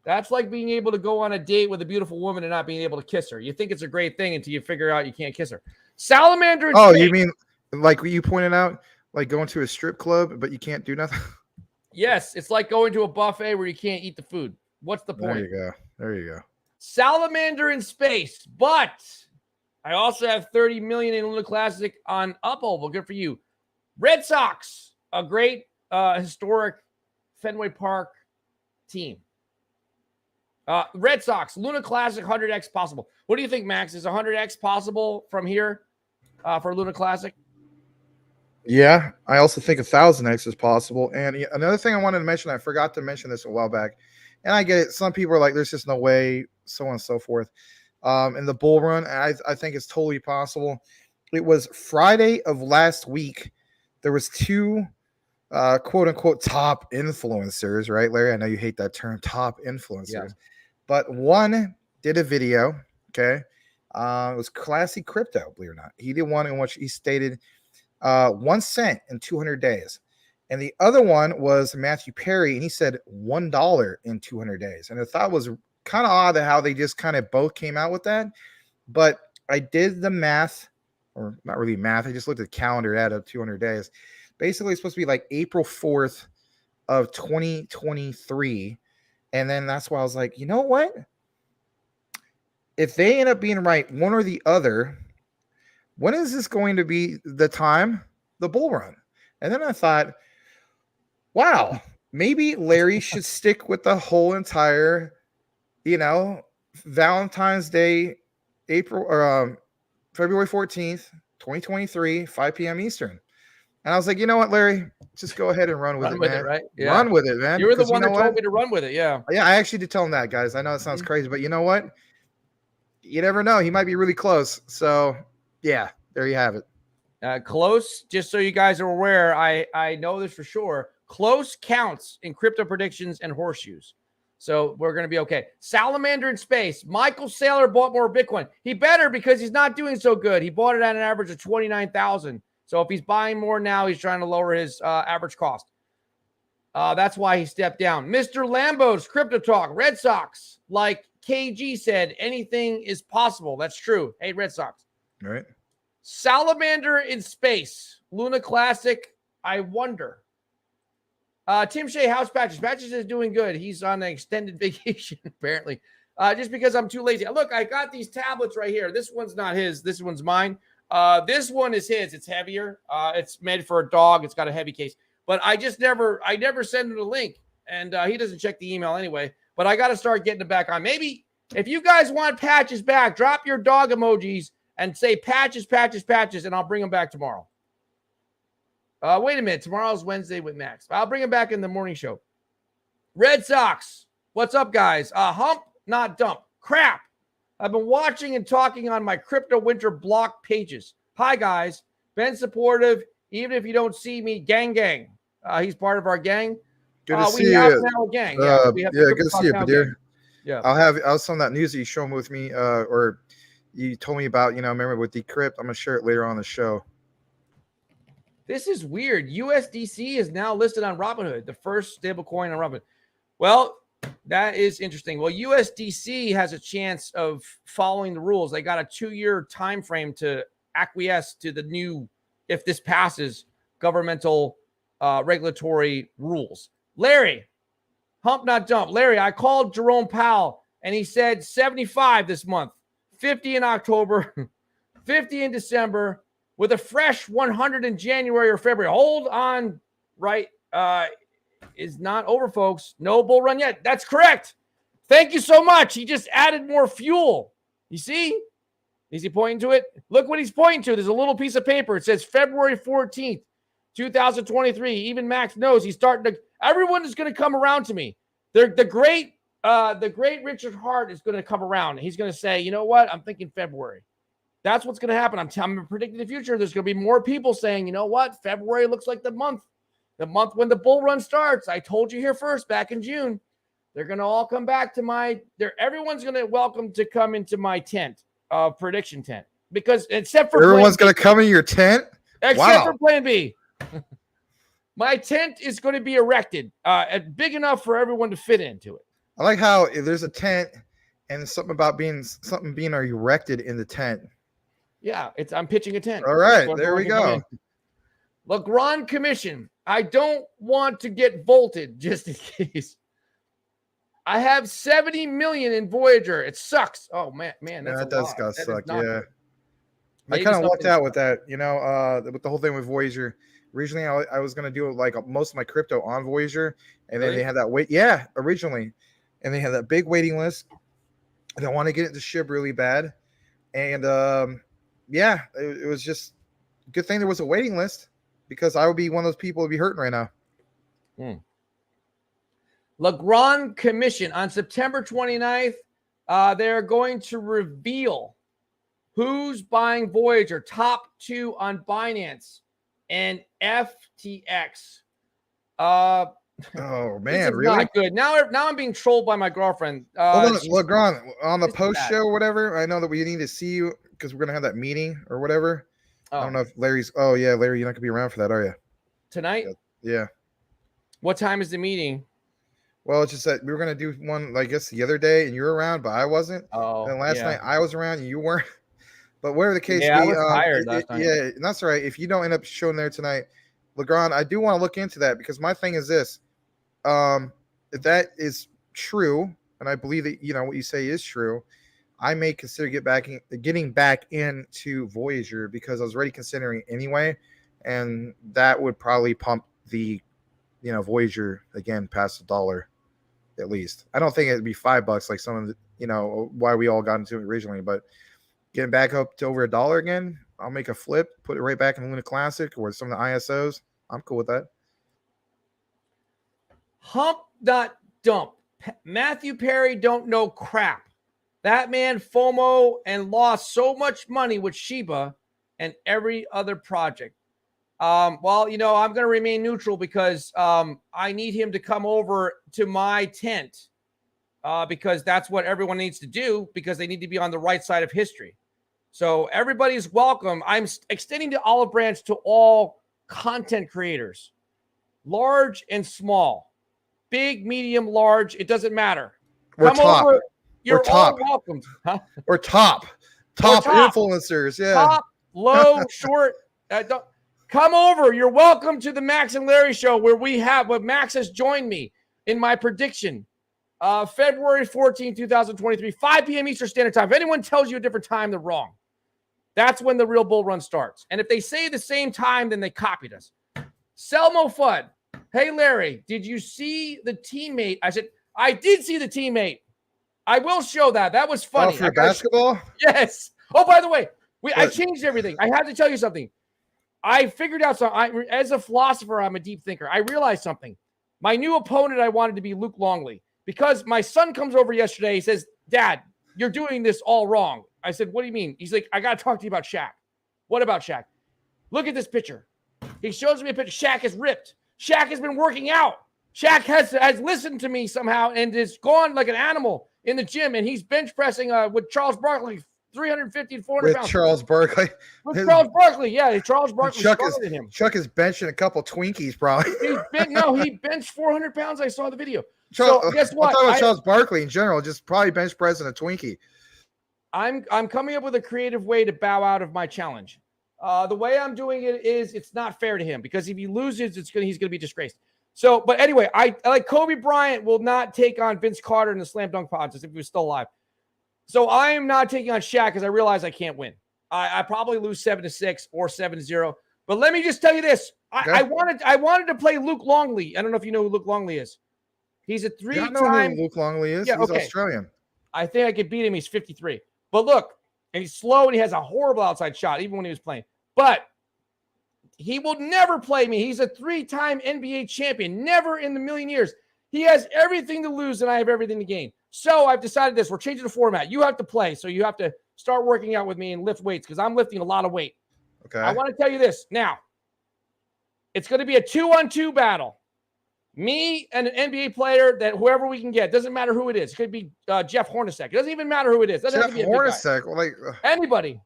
That's like being able to go on a date with a beautiful woman and not being able to kiss her. You think it's a great thing until you figure out you can't kiss her. Salamander in space. You mean like you pointed out, like going to a strip club, but you can't do nothing? Yes, it's like going to a buffet where you can't eat the food. What's the point? There you go. Salamander in space, but I also have 30 million in Luna Classic on Uphold. Well, good for you. Red Sox, a great historic Fenway Park team. Red Sox, Luna Classic, 100x possible. What do you think, Max? Is 100x possible from here for Luna Classic? Yeah, I also think 1,000x is possible. And another thing I wanted to mention, I forgot to mention this a while back, and I get it. Some people are like, there's just no way, so on and so forth. In the bull run, I think it's totally possible. It was Friday of last week. There was two quote unquote top influencers, right, Larry? I know you hate that term, top influencers. Yeah. But one did a video, okay? It was Classy Crypto, believe it or not. He did one in which he stated 1 cent in 200 days. And the other one was Matthew Perry, and he said $1 in 200 days. And I thought it was kind of odd how they just kind of both came out with that. But I did the math, or not really math. I just looked at the calendar, add up 200 days. Basically, it's supposed to be like April 4th of 2023. And then that's why I was like, you know what? If they end up being right, one or the other, when is this going to be the time? The bull run. And then I thought, wow, maybe Larry should stick with the whole entire, Valentine's Day, February 14th, 2023, 5 p.m. Eastern. And I was like, you know what, Larry? Just go ahead and run with it, man. Right? Yeah. Run with it, man. You were the one that told me to run with it, yeah. Yeah, I actually did tell him that, guys. I know it sounds crazy, but you know what? You never know. He might be really close. So Yeah, there you have it. Close, just so you guys are aware, I know this for sure. Close counts in crypto predictions and horseshoes. So we're going to be okay. Salamander in space. Michael Saylor bought more Bitcoin. He better because he's not doing so good. He bought it at an average of 29,000. So if he's buying more now, he's trying to lower his average cost. That's why he stepped down. Mr. Lambo's Crypto Talk. Red Sox, like KG said, anything is possible. That's true. Hey, Red Sox. All right. Salamander in space. Luna Classic. I wonder. Tim Shea, how's Patches? Patches is doing good. He's on an extended vacation, apparently. Just because I'm too lazy. Look, I got these tablets right here. This one's not his. This one's mine. This one is his. It's heavier. It's made for a dog. It's got a heavy case. But I never send him the link. And he doesn't check the email anyway. But I got to start getting it back on. Maybe if you guys want Patches back, drop your dog emojis and say Patches, Patches, Patches, and I'll bring them back tomorrow. Wait a minute. Tomorrow's Wednesday with Max. I'll bring him back in the morning show. Red Sox. What's up, guys? Hump, not dump. Crap. I've been watching and talking on my crypto winter block pages. Hi, guys. Been supportive, even if you don't see me. Gang, gang. He's part of our gang. Good to see we you. have now a gang. Yeah, good to see you, Badir. Yeah. I'll some of that news that you showed with me, or you told me about, remember with Decrypt. I'm gonna share it later on the show. This is weird. USDC is now listed on Robinhood, the first stablecoin on Robinhood. Well, that is interesting. Well, USDC has a chance of following the rules. They got a 2-year time frame to acquiesce to the new, if this passes, governmental regulatory rules. Larry, hump not dump. Larry, I called Jerome Powell and he said 75 this month, 50 in October, 50 in December, with a fresh 100 in January or February. Hold on, right? Is not over, folks. No bull run yet. That's correct. Thank you so much. He just added more fuel. You see? Is he pointing to it? Look what he's pointing to. There's a little piece of paper. It says February 14th, 2023. Even Max knows he's starting to. Everyone is going to come around to me. The great Richard Hart is going to come around. He's going to say, you know what? I'm thinking February. That's what's going to happen. I'm predicting the future. There's going to be more people saying, you know what? February looks like the month when the bull run starts. I told you here first back in June. They're going to all come back to everyone's going to welcome to come into my tent, prediction tent, because except for everyone's going to come in your tent. Except for Plan B. My tent is going to be erected, big enough for everyone to fit into it. I like how there's a tent and something about being erected in the tent. Yeah, I'm pitching a tent. All right, there we go. Legrand Commission. I don't want to get volted just in case. I have 70 million in Voyager. It sucks. Oh man, that does suck. Yeah, I kind of lucked out with that. With the whole thing with Voyager. Originally, I was gonna do like most of my crypto on Voyager, and then they had that wait. Yeah, originally, and they had that big waiting list. And I want to get into SHIB really bad, and yeah, it was just a good thing there was a waiting list because I would be one of those people who would be hurting right now. Legrand Commission on September 29th, they're going to reveal who's buying Voyager, top 2 on Binance and FTX. Oh man, really? Not good. Now I'm being trolled by my girlfriend. Legrand, on the post show or whatever. I know that we need to see you because we're gonna have that meeting or whatever. I don't know if Larry's. Oh yeah, Larry, you're not gonna be around for that, are you? Tonight? Yeah. What time is the meeting? Well, it's just that we were gonna do one, I guess, the other day, and you were around, but I wasn't. Oh. And last night I was around, and you weren't. But whatever the case, I was tired last night. Yeah, that's all right. If you don't end up showing there tonight, Legrand, I do want to look into that because my thing is this: if that is true, and I believe that what you say is true, I may consider getting back into Voyager because I was already considering anyway, and that would probably pump the Voyager again past $1 at least. I don't think it'd be $5 like some of the why we all got into it originally, but getting back up to over $1 again, I'll make a flip, put it right back in Luna Classic or some of the ISOs. I'm cool with that. Hump.dump. Matthew Perry don't know crap. That man FOMO and lost so much money with Shiba and every other project. Well, I'm going to remain neutral because I need him to come over to my tent because that's what everyone needs to do because they need to be on the right side of history. So everybody's welcome. I'm extending the olive branch to all content creators, large and small, big, medium, large. It doesn't matter. Come over. You're all welcomed. Huh? Or top influencers. Yeah. Top, low, short. Come over. You're welcome to the Max and Larry show where Max has joined me in my prediction. February 14, 2023, 5 p.m. Eastern Standard Time. If anyone tells you a different time, they're wrong. That's when the real bull run starts. And if they say the same time, then they copied us. Selmo Fudd. Hey, Larry, did you see the teammate? I said, I did see the teammate. I will show that. That was funny. Oh, for basketball? Yes. Oh, by the way, I changed everything. I had to tell you something. I figured out something. As a philosopher, I'm a deep thinker. I realized something. My new opponent, I wanted to be Luke Longley because my son comes over yesterday. He says, Dad, you're doing this all wrong. I said, what do you mean? He's like, I got to talk to you about Shaq. What about Shaq? Look at this picture. He shows me a picture. Shaq is ripped. Shaq has been working out. Shaq has listened to me somehow and is gone like an animal in the gym, and he's bench pressing with Charles Barkley 350 to 400 pounds. Charles Barkley. Charles Barkley, yeah. Charles Barkley stronger than him. Chuck is benching a couple Twinkies, probably. He benched 400 pounds. I saw the video. So guess what? I'm talking about Charles Barkley in general, just probably bench pressing a Twinkie. I'm coming up with a creative way to bow out of my challenge. The way I'm doing it is it's not fair to him because if he loses, he's going to be disgraced. So, but anyway, I like Kobe Bryant will not take on Vince Carter in the slam dunk contest if he was still alive. So I am not taking on Shaq because I realize I can't win. I probably lose 7-6 or 7-0. But let me just tell you this: I wanted to play Luke Longley. I don't know if you know who Luke Longley is. He's a three-time. I know who Luke Longley is. Yeah, he's Australian. I think I could beat him. He's 53. But look, and he's slow and he has a horrible outside shot, even when he was playing. But he will never play me. He's a 3-time NBA champion. Never in the million years. He has everything to lose and I have everything to gain. So I've decided this. We're changing the format. You have to play. So you have to start working out with me and lift weights because I'm lifting a lot of weight. Okay. I want to tell you this. Now, it's going to be a 2-on-2 battle. Me and an NBA player that whoever we can get. Doesn't matter who it is. It could be Jeff Hornacek. It doesn't even matter who it is. Doesn't Jeff have to be Hornacek. Anybody.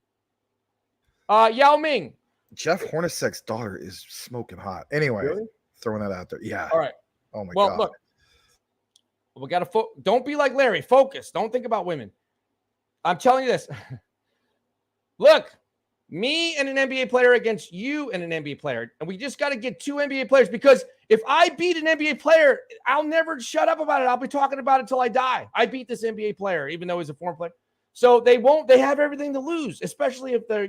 Yao Ming. Jeff Hornacek's daughter is smoking hot. Anyway, really? Throwing that out there. Yeah. All right. Oh my God. Look. We got to don't be like Larry. Focus. Don't think about women. I'm telling you this. Look, me and an NBA player against you and an NBA player. And we just got to get 2 NBA players because if I beat an NBA player, I'll never shut up about it. I'll be talking about it until I die. I beat this NBA player, even though he's a former player. So they have everything to lose, especially if they're,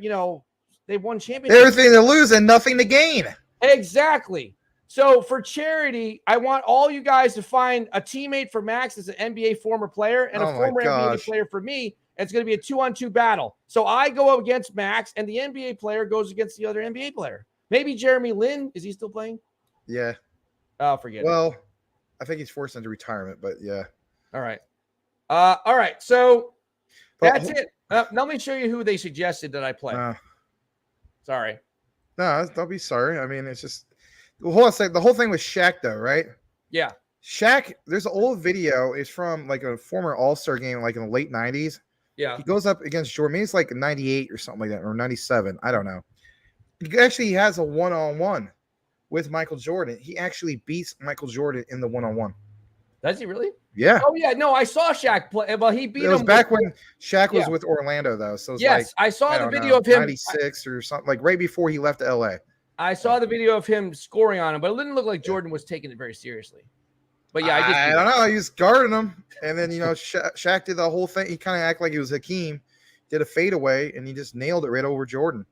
they won championships. Everything to lose and nothing to gain. Exactly. So for charity, I want all you guys to find a teammate for Max as an NBA former player and a former NBA player for me. And it's going to be a 2-on-2 battle. So I go up against Max and the NBA player goes against the other NBA player. Maybe Jeremy Lin. Is he still playing? Yeah. Oh, forget it. Well, I think he's forced into retirement, but yeah. All right. All right. So that's it. Let me show you who they suggested that I play. Sorry. No, don't be sorry. I mean, it's just hold on a second. The whole thing was Shaq, though, right? Yeah. Shaq, there's an old video. It's from like a former All-Star game, like in the late 90s. Yeah. He goes up against Jordan. Maybe it's like 98 or something like that, or 97. I don't know. He actually has a one-on-one with Michael Jordan. He actually beats Michael Jordan in the one-on-one. Does he really? Yeah. Oh, yeah. No, I saw Shaq play. Well, he beat him. It was back when Shaq was with Orlando, though. So yes, I saw the video of him. 96 or something, like right before he left LA. I saw the video of him scoring on him, but it didn't look like Jordan was taking it very seriously. But yeah, I don't know. He was guarding him. And then, Shaq did the whole thing. He kind of acted like he was Hakeem, did a fadeaway, and he just nailed it right over Jordan.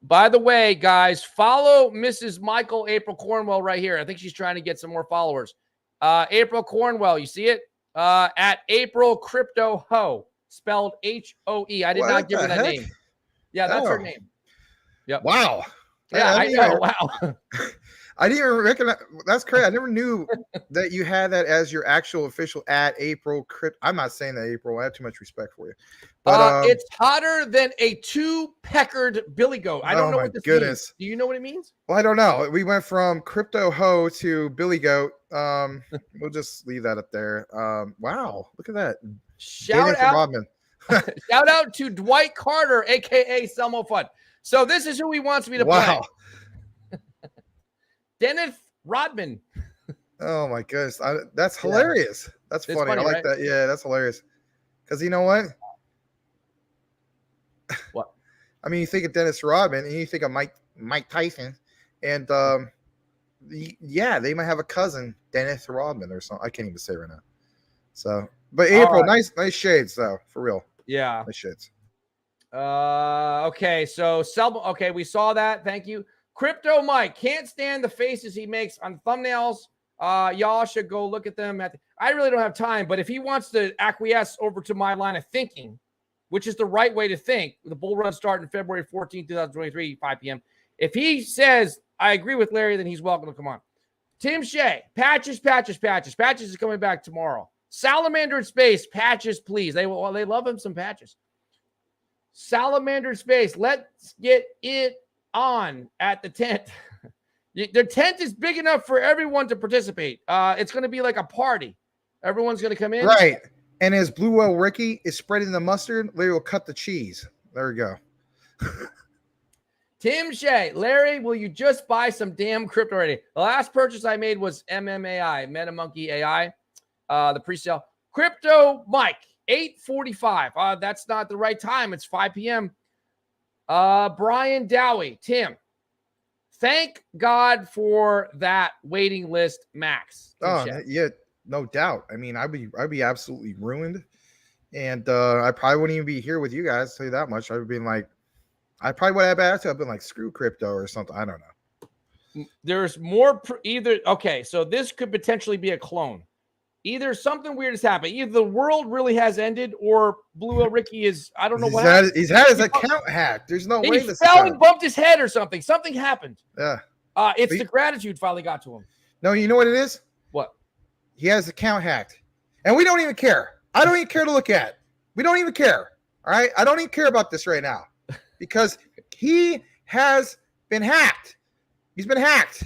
By the way, guys, follow Mrs. Michael April Cornwell right here. I think she's trying to get some more followers. April Cornwell, you see it? At April Crypto Ho, spelled H-O-E. I did not give her that name. Yeah, that's her name. Yep. Wow. Yeah, I know. Wow. I didn't even recognize. That's crazy. I never knew that you had that as your actual official at April Crypto. I'm not saying that, April. I have too much respect for you. But It's hotter than a two-peckered billy goat. I don't know my what this goodness. means. Do you know what it means? Well, I don't know. We went from crypto hoe to Billy Goat. We'll just leave that up there. Wow, look at that. Shout out, Rodman. shout out to Dwight Carter, aka Selmo Fudd. So this is who he wants me to play. Dennis Rodman. Oh my goodness, that's hilarious. That's funny. I like right? that. Yeah, that's hilarious. Because you know what? What? I mean, you think of Dennis Rodman, and you think of Mike Tyson, and yeah, they might have a cousin, Dennis Rodman, or something. I can't even say right now. So, but April, nice shades though, for real. Yeah, nice shades. Okay, so okay, we saw that. Thank you. Crypto Mike can't stand the faces he makes on thumbnails. Y'all should go look at them. I really don't have time, but if he wants to acquiesce over to my line of thinking, which is the right way to think, the bull run starting February 14, 2023, 5 p.m. If he says, I agree with Larry, then he's welcome to come on. Tim Shea, Patches is coming back tomorrow. Salamander in Space, Patches, please. They love him some Patches. Salamander in Space, let's get it on at the tent. The tent is big enough for everyone to participate. It's going to be like a party. Everyone's going to come in. Right. And as Blue Whale Ricky is spreading the mustard, Larry will cut the cheese. There we go. Tim Shea, Larry, will you just buy some damn crypto already? The last purchase I made was MMAI, MetaMonkey AI, the pre-sale. Crypto Mike, 8:45. That's not the right time. It's 5 p.m. Brian Dowie, Tim, thank God for that waiting list, Max. Oh, yeah, no doubt. I mean, I'd be absolutely ruined. And I probably wouldn't even be here with you guys, tell you that much. I would be like, I probably would have been like, screw crypto or something. I don't know. There's more okay, so this could potentially be a clone. Either something weird has happened. Either the world really has ended, or Blue Whale Ricky is, I don't know what happened. He's had his account hacked. There's no way this fell and bumped his head or something. Something happened. Yeah. It's the gratitude finally got to him. No, you know what it is? What? He has his account hacked. And we don't even care. I don't even care to look at. We don't even care. All right? I don't even care about this right now. Because he has been hacked. He's been hacked.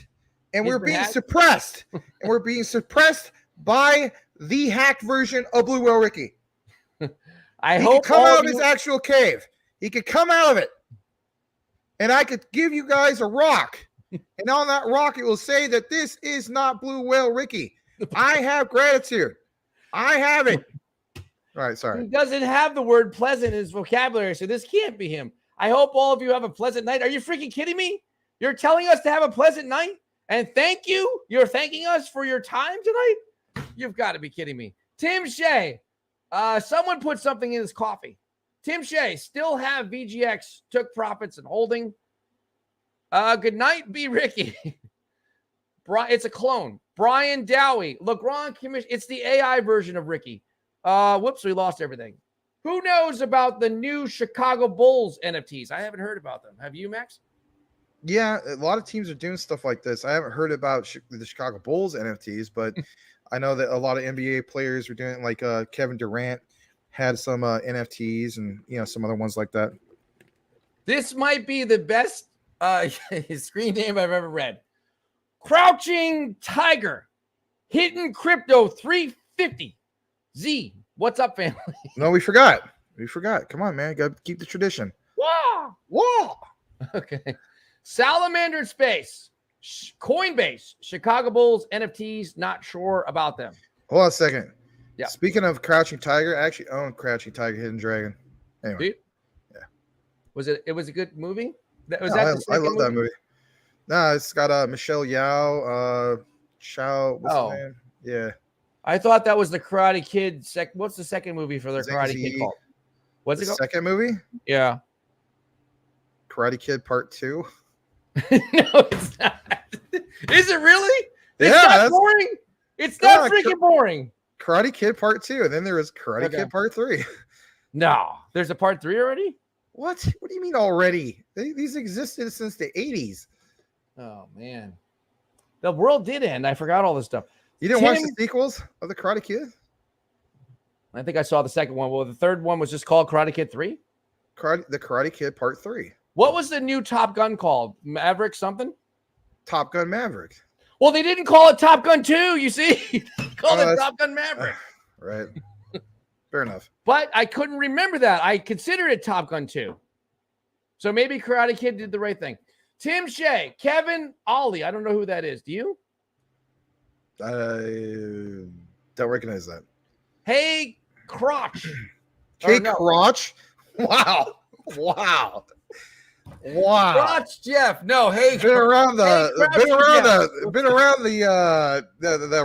And we're being suppressed. And we're being suppressed by the hacked version of Blue Whale Ricky. I he hope could come out of his actual cave. He could come out of it. And I could give you guys a rock. And on that rock, it will say that this is not Blue Whale Ricky. I have gratitude. I have it. All right, sorry. He doesn't have the word pleasant in his vocabulary, so this can't be him. I hope all of you have a pleasant night. Are you freaking kidding me? You're telling us to have a pleasant night? And thank you? You're thanking us for your time tonight? You've got to be kidding me. Tim Shea, someone put something in his coffee. Tim Shea, still have VGX, took profits and holding. Good night, B. Ricky. It's a clone. Brian Dowie, Legrand Commission. It's the AI version of Ricky. Whoops, we lost everything. Who knows about the new Chicago Bulls NFTs? I haven't heard about them. Have you, Max? Yeah, a lot of teams are doing stuff like this. I haven't heard about the Chicago Bulls NFTs, but I know that a lot of NBA players were doing it. Like Kevin Durant had some NFTs, and some other ones like that. This might be the best screen name I've ever read. Crouching Tiger, hitting crypto 350. Z, what's up, family? No, we forgot. Come on, man. Got to keep the tradition. Whoa. Okay. Salamander in Space, Coinbase, Chicago Bulls NFTs. Not sure about them. Hold on a second. Yeah. Speaking of Crouching Tiger, I actually own Crouching Tiger, Hidden Dragon. Anyway. Yeah. It was a good movie? I love that movie. No, it's got Michelle Yao, Chow. What's her name? Yeah. I thought that was the Karate Kid. What's the second movie for the Karate Kid called? What's it called? Second movie? Yeah. Karate Kid Part 2. No, it's not. Is it really? It's not boring. It's not freaking boring. Karate Kid Part 2, and then there was Karate Kid Part 3. No, there's a Part 3 already? What? What do you mean already? These existed since the 80s. Oh, man. The world did end. I forgot all this stuff. You didn't watch the sequels of the Karate Kid? I think I saw the second one. Well, the third one was just called Karate Kid 3. The Karate Kid Part 3. What was the new Top Gun called? Maverick something? Top Gun Maverick. Well, they didn't call it Top Gun 2, you see? They called it Top Gun Maverick. Right. Fair enough. But I couldn't remember that. I considered it Top Gun 2. So maybe Karate Kid did the right thing. Tim Shea, Kevin Ollie. I don't know who that is. Do you? I don't recognize that. Hey, Crotch. Hey, Crotch? Wow. Crotch Jeff. No, hey. Been around the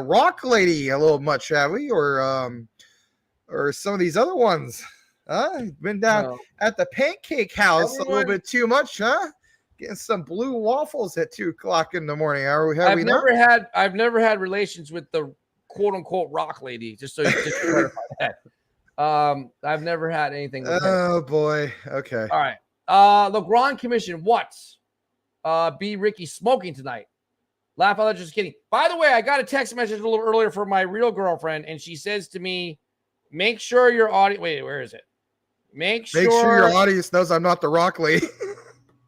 rock lady a little much, have we? Or some of these other ones. Been down at the pancake house a little bit too much, huh? Getting some blue waffles at 2:00 in the morning. I've never had relations with the quote unquote rock lady, just so you just clarify that. I've never had anything with her. Oh boy. Okay. All right. The Grand Commission, what's B Ricky smoking tonight? Laugh out loud, just kidding. By the way, I got a text message a little earlier from my real girlfriend, and she says to me, make sure your audience. Wait, where is it? Make sure your audience knows I'm not the rock lady.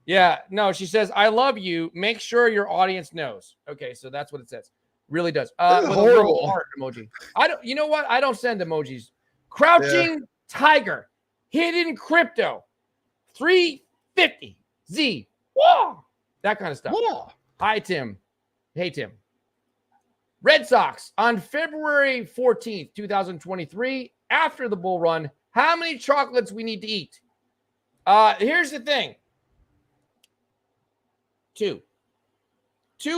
Yeah, no, she says, I love you. Make sure your audience knows. Okay, so that's what it says. Really does. With horrible. A heart emoji. You know what? I don't send emojis. Crouching Tiger, hidden crypto, 350 Z. Whoa! That kind of stuff. Whoa. Hi, Tim. Hey, Tim. Red Sox on February 14th, 2023, after the bull run, how many chocolates we need to eat? Here's the thing. 2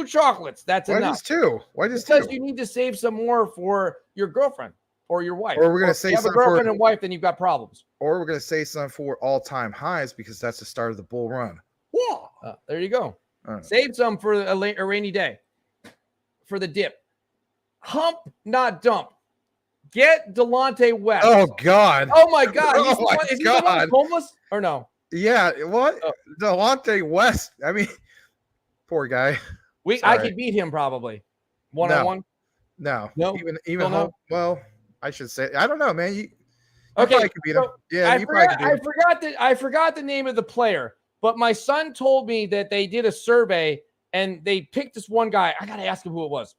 chocolates. That's enough. Why just 2? Why just because 2? you need to save some more for your girlfriend or your wife. Or we're gonna say if you have a girlfriend and wife, then you've got problems. Or we're gonna say something for all-time highs because that's the start of the bull run. Yeah. There you go. Save some for a rainy day. For the dip. Hump, not dump. Get Delonte West. Oh God. Oh my God. Is he the one homeless or no? Yeah. What? Delonte West. I mean, poor guy. I could beat him probably. One-on-one. No. Even home. Well, I should say. I don't know, man. You okay. Probably could beat him. Yeah. I forgot the name of the player, but my son told me that they did a survey and they picked this one guy. I got to ask him who it was.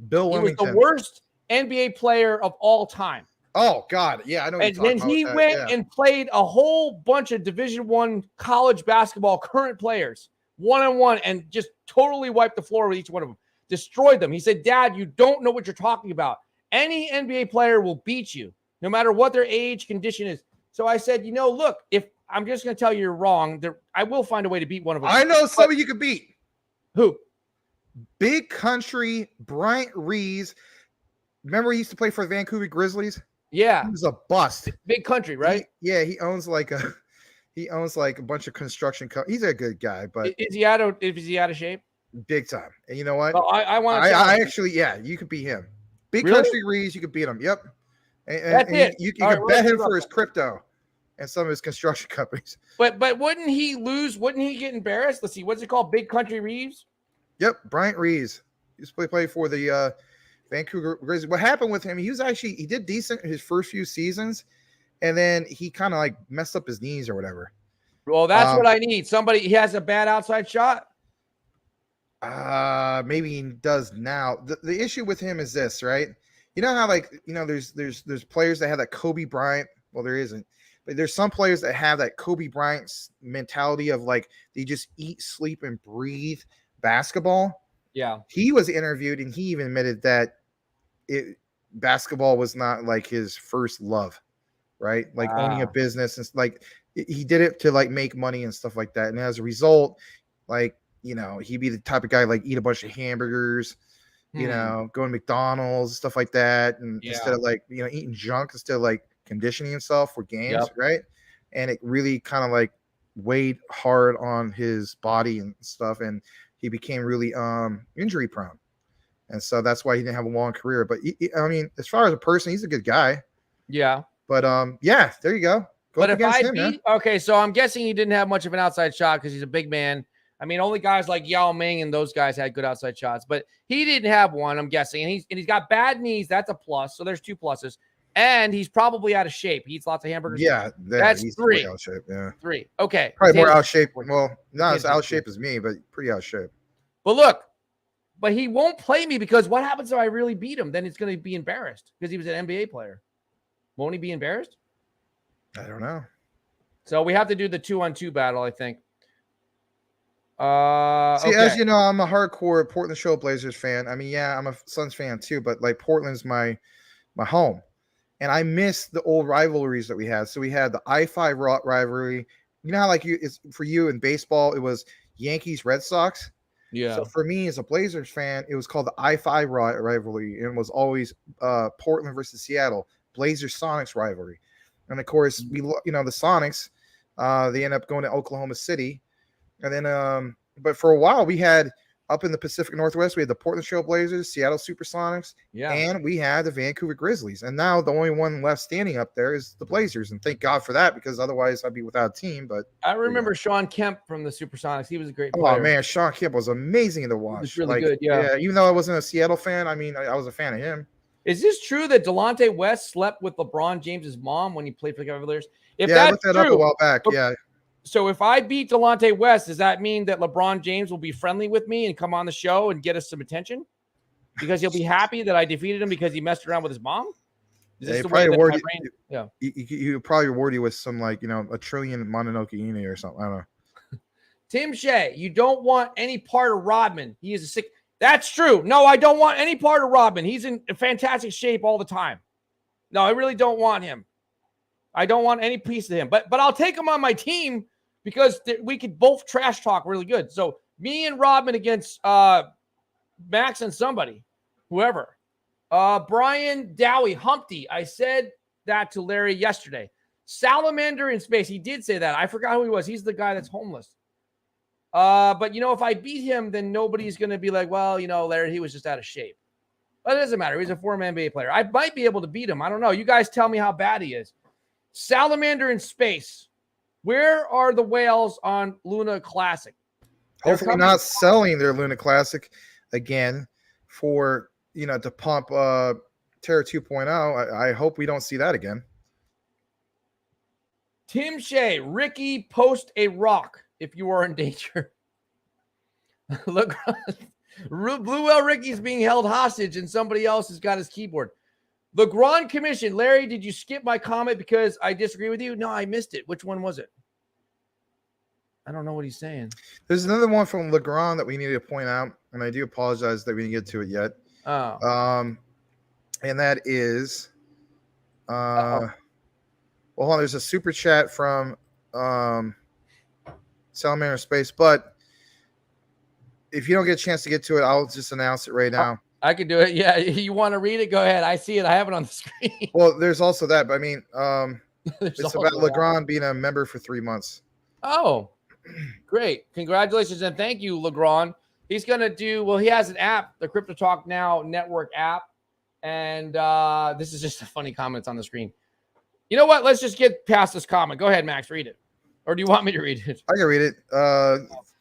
Bill Wilmington. He was the worst NBA player of all time. Oh God, yeah, I know. And then he went and played a whole bunch of Division I college basketball current players one-on-one and just totally wiped the floor with each one of them, destroyed them. He said, "Dad, you don't know what you're talking about. Any NBA player will beat you, no matter what their age, condition is." So I said, look, if I'm just going to tell you you're wrong, I will find a way to beat one of them. I know somebody you could beat. Who? Big Country Bryant Reeves. Remember he used to play for the Vancouver Grizzlies? Yeah. He was a bust. Big Country, right? He owns like a bunch of construction he's a good guy, but is he out of shape? Big time. And you know what? Well, I actually, you could beat him. Big Country Reeves, you could beat him. Yep. And that's it. You could bet him for his crypto and some of his construction companies. But wouldn't he lose? Wouldn't he get embarrassed? Let's see. What's it called? Big Country Reeves? Yep. Bryant Reeves. He used to play for the Vancouver Grizzlies. What happened with him? He did decent his first few seasons, and then he kind of like messed up his knees or whatever. Well, that's what I need. Somebody he has a bad outside shot. Maybe he does now. The issue with him is this, right? You know how there's players that have that Kobe Bryant. Well, there isn't, but there's some players that have that Kobe Bryant mentality of like they just eat, sleep, and breathe basketball. Yeah. He was interviewed and he even admitted that basketball was not like his first love, right? Like owning a business and like he did it to like make money and stuff like that. And as a result, like, he'd be the type of guy like eat a bunch of hamburgers, go to McDonald's, stuff like that. And instead of like, eating junk, instead of like conditioning himself for games, right? And it really kind of like weighed hard on his body and stuff. And he became really injury prone. And so that's why he didn't have a long career. But I mean, as far as a person, he's a good guy. Yeah. But there you go. But if okay, so I'm guessing he didn't have much of an outside shot because he's a big man. I mean, only guys like Yao Ming and those guys had good outside shots, but he didn't have one, I'm guessing. And he's got bad knees. That's a plus. So there's 2 pluses. and he's probably out of shape. He eats lots of hamburgers. Yeah, That's he's 3. way out of shape. Yeah, 3. Okay. probably more Potatoes- out of shape. Well, not as potatoes- out of shape as me, but pretty out of shape. But look, but he won't play me because what happens if I really beat him? Then it's going to be embarrassed because he was an NBA player. Won't he be embarrassed? I don't know. So we have to do the 2-on-2 battle, I think. See, Okay. as you know, I'm a hardcore Portland Trail Blazers fan. I mean, yeah, I'm a Suns fan too, but like Portland's my home, and I miss the old rivalries that we had. So we had the I-5 rivalry. You know how like it's for you in baseball, it was Yankees Red Sox. Yeah. So for me as a Blazers fan, it was called the I-5 rivalry, and it was always Portland versus Seattle, Blazers Sonics rivalry, and of course the Sonics, they end up going to Oklahoma City. And then, but for a while, we had up in the Pacific Northwest, we had the Portland Trail Blazers, Seattle Supersonics, and we had the Vancouver Grizzlies. And now the only one left standing up there is the Blazers. And thank God for that, because otherwise I'd be without a team. But I remember Sean Kemp from the Supersonics. He was a great player. Oh, man, Sean Kemp was amazing to watch. He was really good, yeah. Even though I wasn't a Seattle fan, I mean, I was a fan of him. Is this true that Delonte West slept with LeBron James's mom when he played for the Cavaliers? If I looked that up a while back, yeah. So if I beat Delonte West, does that mean that LeBron James will be friendly with me and come on the show and get us some attention? Because he'll be happy that I defeated him because he messed around with his mom? Is this the way that my brain... Yeah. He'll probably reward you with some, like, a trillion Mononoke Ine or something. I don't know. Tim Shea, you don't want any part of Rodman. He is a sick... That's true. No, I don't want any part of Rodman. He's in fantastic shape all the time. No, I really don't want him. I don't want any piece of him. But I'll take him on my team because we could both trash talk really good. So me and Rodman against Max and somebody, whoever. Brian Dowie, Humpty. I said that to Larry yesterday. Salamander in space. He did say that. I forgot who he was. He's the guy that's homeless. But, if I beat him, then nobody's going to be like, well, Larry, he was just out of shape. But it doesn't matter. He's a former NBA player. I might be able to beat him. I don't know. You guys tell me how bad he is. Salamander in space. Where are the whales on Luna Classic? Hopefully not selling their Luna Classic again for, to pump Terra 2.0. I hope we don't see that again. Tim Shea, Ricky, post a rock if you are in danger. Look, Blue Whale Ricky's being held hostage and somebody else has got his keyboard. The Grand Commission. Larry, did you skip my comment because I disagree with you? No, I missed it. Which one was it? I don't know what he's saying. There's another one from Legrand that we need to point out, and I do apologize that we didn't get to it yet. Oh. And that is, well, hold on, there's a super chat from Salamander Space, but if you don't get a chance to get to it, I'll just announce it right now. I can do it. Yeah, you want to read it? Go ahead. I see it. I have it on the screen. Well, there's also that, but I mean, it's about Legrand being a member for 3 months. Oh, great. Congratulations and thank you, Legrand. He's going to do, well, he has an app, the Crypto Talk Now network app. And this is just a funny comment on the screen. You know what? Let's just get past this comment. Go ahead, Max, read it. Or do you want me to read it? I can read it.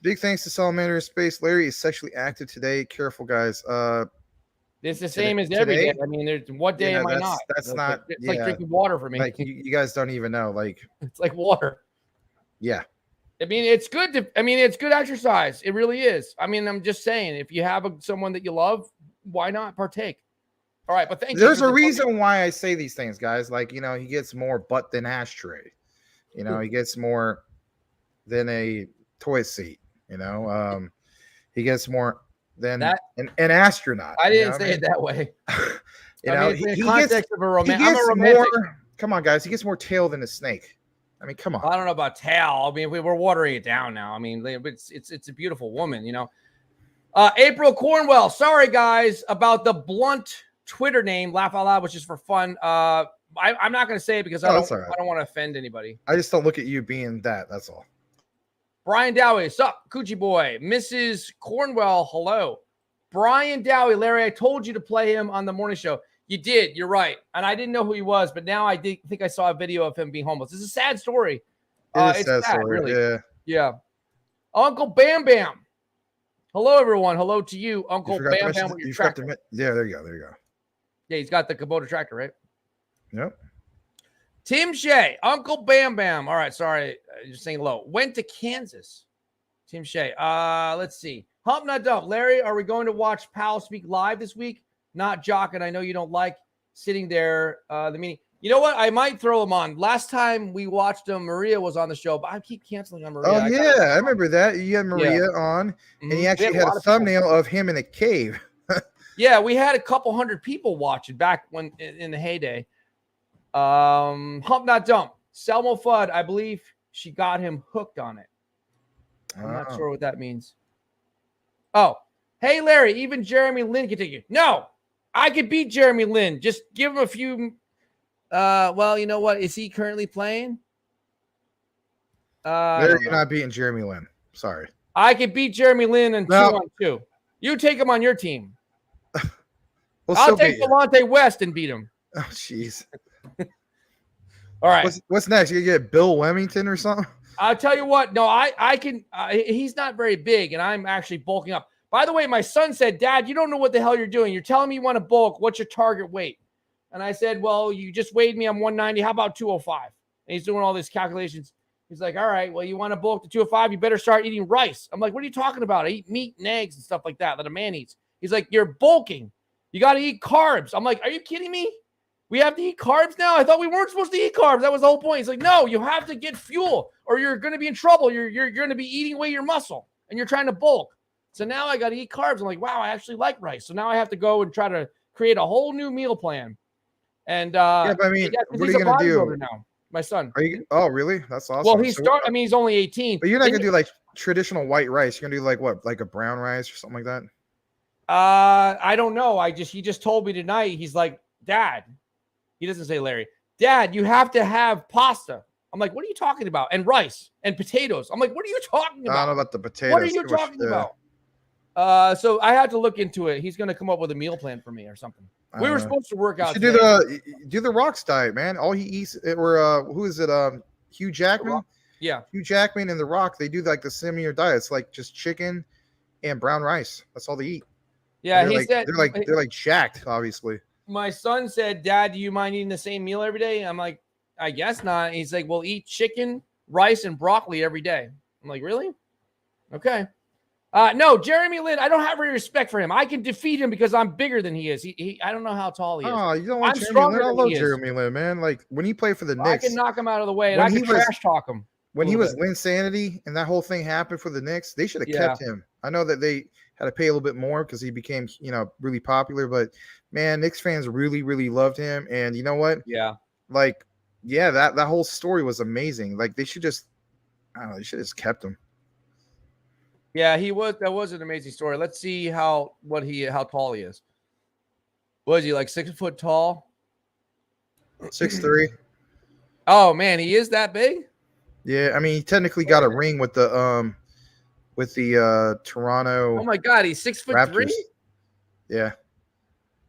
Big thanks to Salamander Space. Larry is sexually active today. Careful, guys. It's the same as every day. I mean, there's what day am I not? That's not. It's like drinking water for me. Like you guys don't even know. Like it's like water. Yeah. I mean, it's good it's good exercise. It really is. I mean, I'm just saying, if you have someone that you love, why not partake? All right, but thank you. There's a reason why I say these things, guys. Like, he gets more butt than ashtray. He gets more than a toy seat. He gets more than an astronaut. I didn't say it that way. In the context of a romantic. I'm a romantic. Come on, guys. He gets more tail than a snake. I mean, come on. I don't know about tail. I mean, we're watering it down now. I mean, it's a beautiful woman, April Cornwell. Sorry, guys, about the blunt Twitter name, Laugh Out Loud, which is for fun. I'm not going to say it because I don't want to offend anybody. I just don't look at you being that. That's all. Brian Dowie, sup, Coochie Boy. Mrs. Cornwell, hello. Brian Dowie, Larry, I told you to play him on the morning show. You did. You're right. And I didn't know who he was, but now I think I saw a video of him being homeless. It's a sad story. It's a sad story, really. Yeah. Uncle Bam Bam. Hello, everyone. Hello to you, Uncle Bam Bam with your tractor. Yeah, there you go. Yeah, he's got the Kubota tractor, right? Yep. Tim Shea, Uncle Bam Bam. All right, sorry, just saying low. Went to Kansas. Tim Shea. Let's see. Hump Not Dump. Larry, are we going to watch Pal speak live this week? Not Jock, and I know you don't like sitting there. The meeting. You know what? I might throw him on. Last time we watched him, Maria was on the show, but I keep canceling on Maria. Oh yeah, I remember that. You had Maria on, and he actually had a thumbnail of him in a cave. Yeah, we had a couple hundred people watching back when in the heyday. Hump Not Dump. Selma Fudd, I believe she got him hooked on it. I'm not sure what that means. Oh, hey Larry, even Jeremy Lin can take you. No, I could beat Jeremy Lin. Just give him a few. Well, you know what? Is he currently playing? Larry, you're not beating Jeremy Lin. Sorry. I could beat Jeremy Lin in 2-on-2. You take him on your team. I'll take Delonte West and beat him. Oh, jeez. All right. What's next? You get Bill Wemington or something? I'll tell you what. No, I can. He's not very big, and I'm actually bulking up. By the way, my son said, Dad, you don't know what the hell you're doing. You're telling me you want to bulk. What's your target weight? And I said, well, you just weighed me. I'm 190. How about 205? And he's doing all these calculations. He's like, all right, well, you want to bulk to 205? You better start eating rice. I'm like, what are you talking about? I eat meat and eggs and stuff like that a man eats. He's like, you're bulking. You got to eat carbs. I'm like, are you kidding me? We have to eat carbs now? I thought we weren't supposed to eat carbs. That was the whole point. He's like, no, you have to get fuel or you're going to be in trouble. You're going to be eating away your muscle and you're trying to bulk. So now I got to eat carbs. I'm like, wow, I actually like rice. So now I have to go and try to create a whole new meal plan. And yeah, but I mean, what are you going to do now? My son. Are you? Oh, really? That's awesome. Well, he's only 18. But you're not going to do like traditional white rice. You're going to do like what? Like a brown rice or something like that? I don't know. He just told me tonight. He's like, Dad. He doesn't say Larry. Dad, you have to have pasta. I'm like, what are you talking about? And rice and potatoes. I'm like, what are you talking about? I don't know about the potatoes. What are you talking about? So I had to look into it. He's going to come up with a meal plan for me or something. We were supposed to work out. Do the Rock's diet, man. All he eats, or who is it? Hugh Jackman. Yeah, Hugh Jackman and The Rock. They do like the similar diet. It's like just chicken and brown rice. That's all they eat. Yeah, they're like jacked, obviously. My son said, Dad, do you mind eating the same meal every day? I'm like, I guess not. He's like, well, eat chicken, rice, and broccoli every day. I'm like, really? Okay. No, Jeremy Lin, I don't have any respect for him. I can defeat him because I'm bigger than he is. I don't know how tall he is. Oh, you don't want Jeremy Lin? I love Jeremy Lin, man. Like when he played for the Knicks, I can knock him out of the way, and I can trash talk him. When he was Linsanity and that whole thing happened for the Knicks, they should have kept him. I know that they had to pay a little bit more because he became, really popular. But man, Knicks fans really, really loved him. And you know what? Yeah. Like, yeah, that whole story was amazing. Like they should just, I don't know, they should have just kept him. Yeah, that was an amazing story. Let's see how tall he is. Was he like 6 foot tall? 6'3". Oh man, he is that big? Yeah, I mean, he technically got a ring with the Toronto. Oh my God, he's 6'3". Yeah,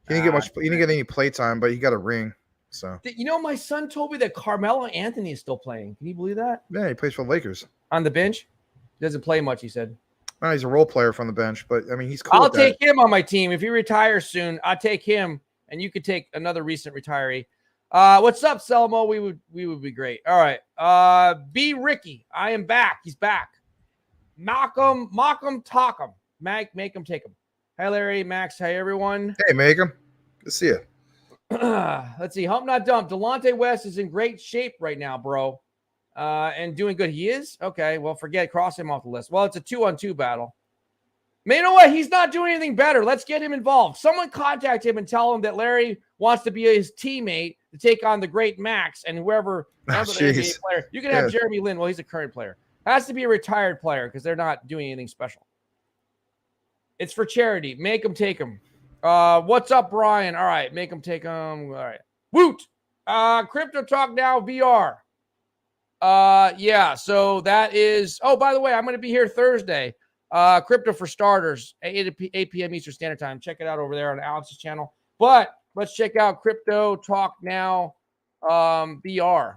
he didn't get much. He didn't get any play time, but he got a ring. So my son told me that Carmelo Anthony is still playing. Can you believe that? Yeah, he plays for the Lakers on the bench. He doesn't play much. He said. No, he's a role player from the bench, but I mean, he's cool. I'll take him on my team if he retires soon. I'll take him, and you could take another recent retiree. What's up, Selmo? We would be great. All right. B Ricky, I am back. He's back. Mock him, talk him. Make him take him. Hi, Larry, Max. Hi, everyone. Hey, make him. Good to see you. Let's see. Hump Not Dump. Delonte West is in great shape right now, bro. And doing good. He is? Okay, well, cross him off the list. Well, it's a 2-on-2 battle. Man, you know what? He's not doing anything better. Let's get him involved. Someone contact him and tell him that Larry wants to be his teammate to take on the great Max and whoever. NBA player. You can have Jeremy Lin. Well, he's a current player. Has to be a retired player because they're not doing anything special. It's for charity. Make him take him. What's up, Brian? All right, make him take him. All right. Woot! Crypto Talk Now VR. Yeah, so that is, by the way, I'm going to be here Thursday. Crypto for Starters at 8 p.m. Eastern Standard Time. Check it out over there on Alex's channel. But let's check out Crypto Talk Now VR.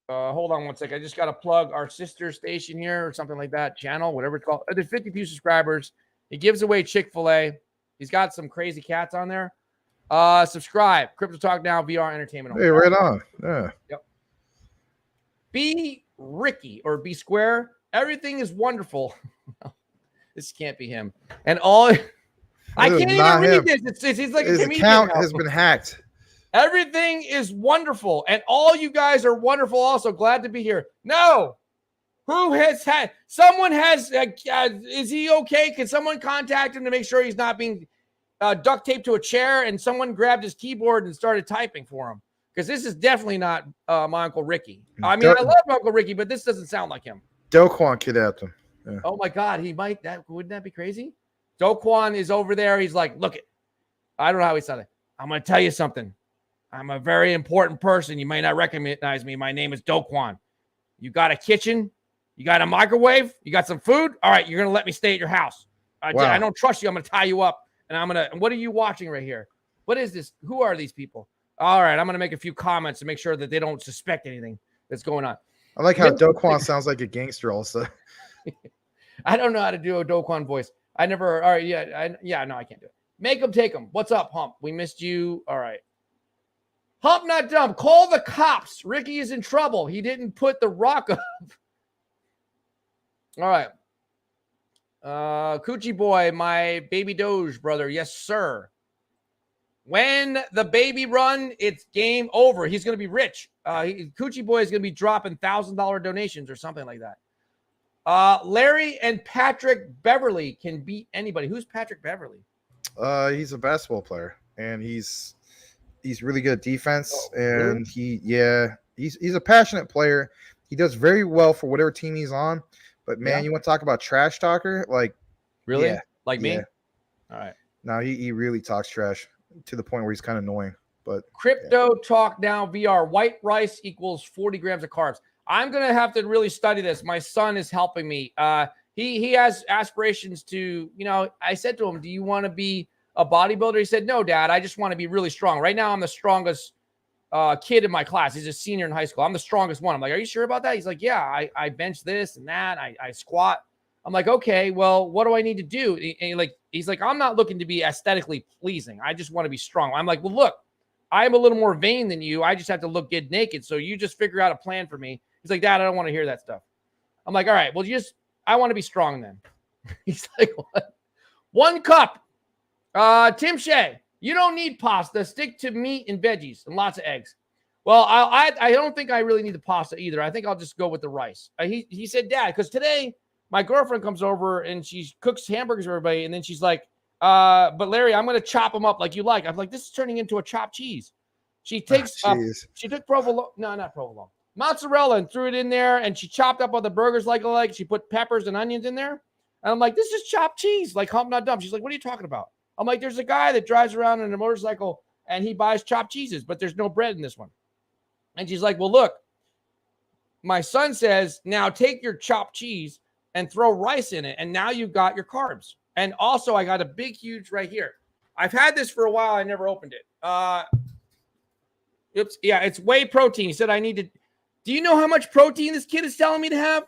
Hold on one second. I just got to plug our sister station here or something like that. Channel, whatever it's called. There's 52 subscribers. He gives away Chick-fil-A. He's got some crazy cats on there. Subscribe. Crypto Talk Now, VR Entertainment. Hey, right on. Yeah. Yep. B Ricky or B Square. Everything is wonderful. This can't be him. And all I can't even read this. He's like his a comedian account now. has been hacked. Everything is wonderful, and all you guys are wonderful. Also, glad to be here. No, who has had? Someone has. Is he okay? Can someone contact him to make sure he's not being duct taped to a chair? And someone grabbed his keyboard and started typing for him, because this is definitely not my Uncle Ricky. I mean, I love Uncle Ricky, but this doesn't sound like him. Doquan kidnapped him. Yeah. Oh my God, he might. Wouldn't that be crazy? Doquan is over there. He's like, look it. I don't know how he sounded. I'm going to tell you something. I'm a very important person. You may not recognize me. My name is Doquan. You got a kitchen? You got a microwave? You got some food? All right, you're going to let me stay at your house. Wow. I don't trust you. I'm going to tie you up. And I'm going to, what are you watching right here? What is this? Who are these people? All right, I'm going to make a few comments to make sure that they don't suspect anything that's going on. I like how Doquan sounds like a gangster also. I don't know how to do a Doquan voice. I never, all right, no, I can't do it. Make them take them. What's up, Hump? We missed you. All right. Hump not dumb. Call the cops. Ricky is in trouble. He didn't put the rock up. All right. Coochie boy, my baby Doge brother. Yes, sir. When the baby run, it's game over. He's going to be rich. Coochie boy is going to be dropping $1,000 donations or something like that. Larry and Patrick Beverly can beat anybody. Who's Patrick Beverly? He's a basketball player, and he's really good at defense. Really? And he's a passionate player. He does very well for whatever team he's on. But man, you want to talk about trash talker? Like, really? Yeah, like me? Yeah. All right. No, he really talks trash to the point where he's kind of annoying. But Crypto Talk Now VR. White rice equals 40 grams of carbs. I'm going to have to really study this. My son is helping me. He has aspirations to, I said to him, do you want to be a bodybuilder? He said, no, Dad, I just want to be really strong. Right now, I'm the strongest kid in my class. He's a senior in high school. I'm the strongest one. I'm like, are you sure about that? He's like, yeah, I bench this and that. I squat. I'm like, okay, well, what do I need to do? And he's like, I'm not looking to be aesthetically pleasing. I just want to be strong. I'm like, well, look, I'm a little more vain than you. I just have to look good naked. So you just figure out a plan for me. He's like, Dad, I don't want to hear that stuff. I'm like, all right, well, I want to be strong then. He's like, what? 1 cup. Tim Shea, you don't need pasta. Stick to meat and veggies and lots of eggs. Well, I don't think I really need the pasta either. I think I'll just go with the rice. He said, Dad, because today my girlfriend comes over and she cooks hamburgers for everybody. And then she's like, but Larry, I'm going to chop them up like you like. I'm like, this is turning into a chopped cheese. She takes, she took provolone. No, not provolone. Mozzarella and threw it in there, and she chopped up all the burgers like she put peppers and onions in there. And I'm like, this is chopped cheese, like Hump Not Dumb. She's like, what are you talking about? I'm like, there's a guy that drives around in a motorcycle and he buys chopped cheeses, but there's no bread in this one. And she's like, well, look, my son says, now take your chopped cheese and throw rice in it, and now you've got your carbs. And also, I got a big, huge right here. I've had this for a while. I never opened it. Oops. Yeah, it's whey protein. He said I need to. Do you know how much protein this kid is telling me to have?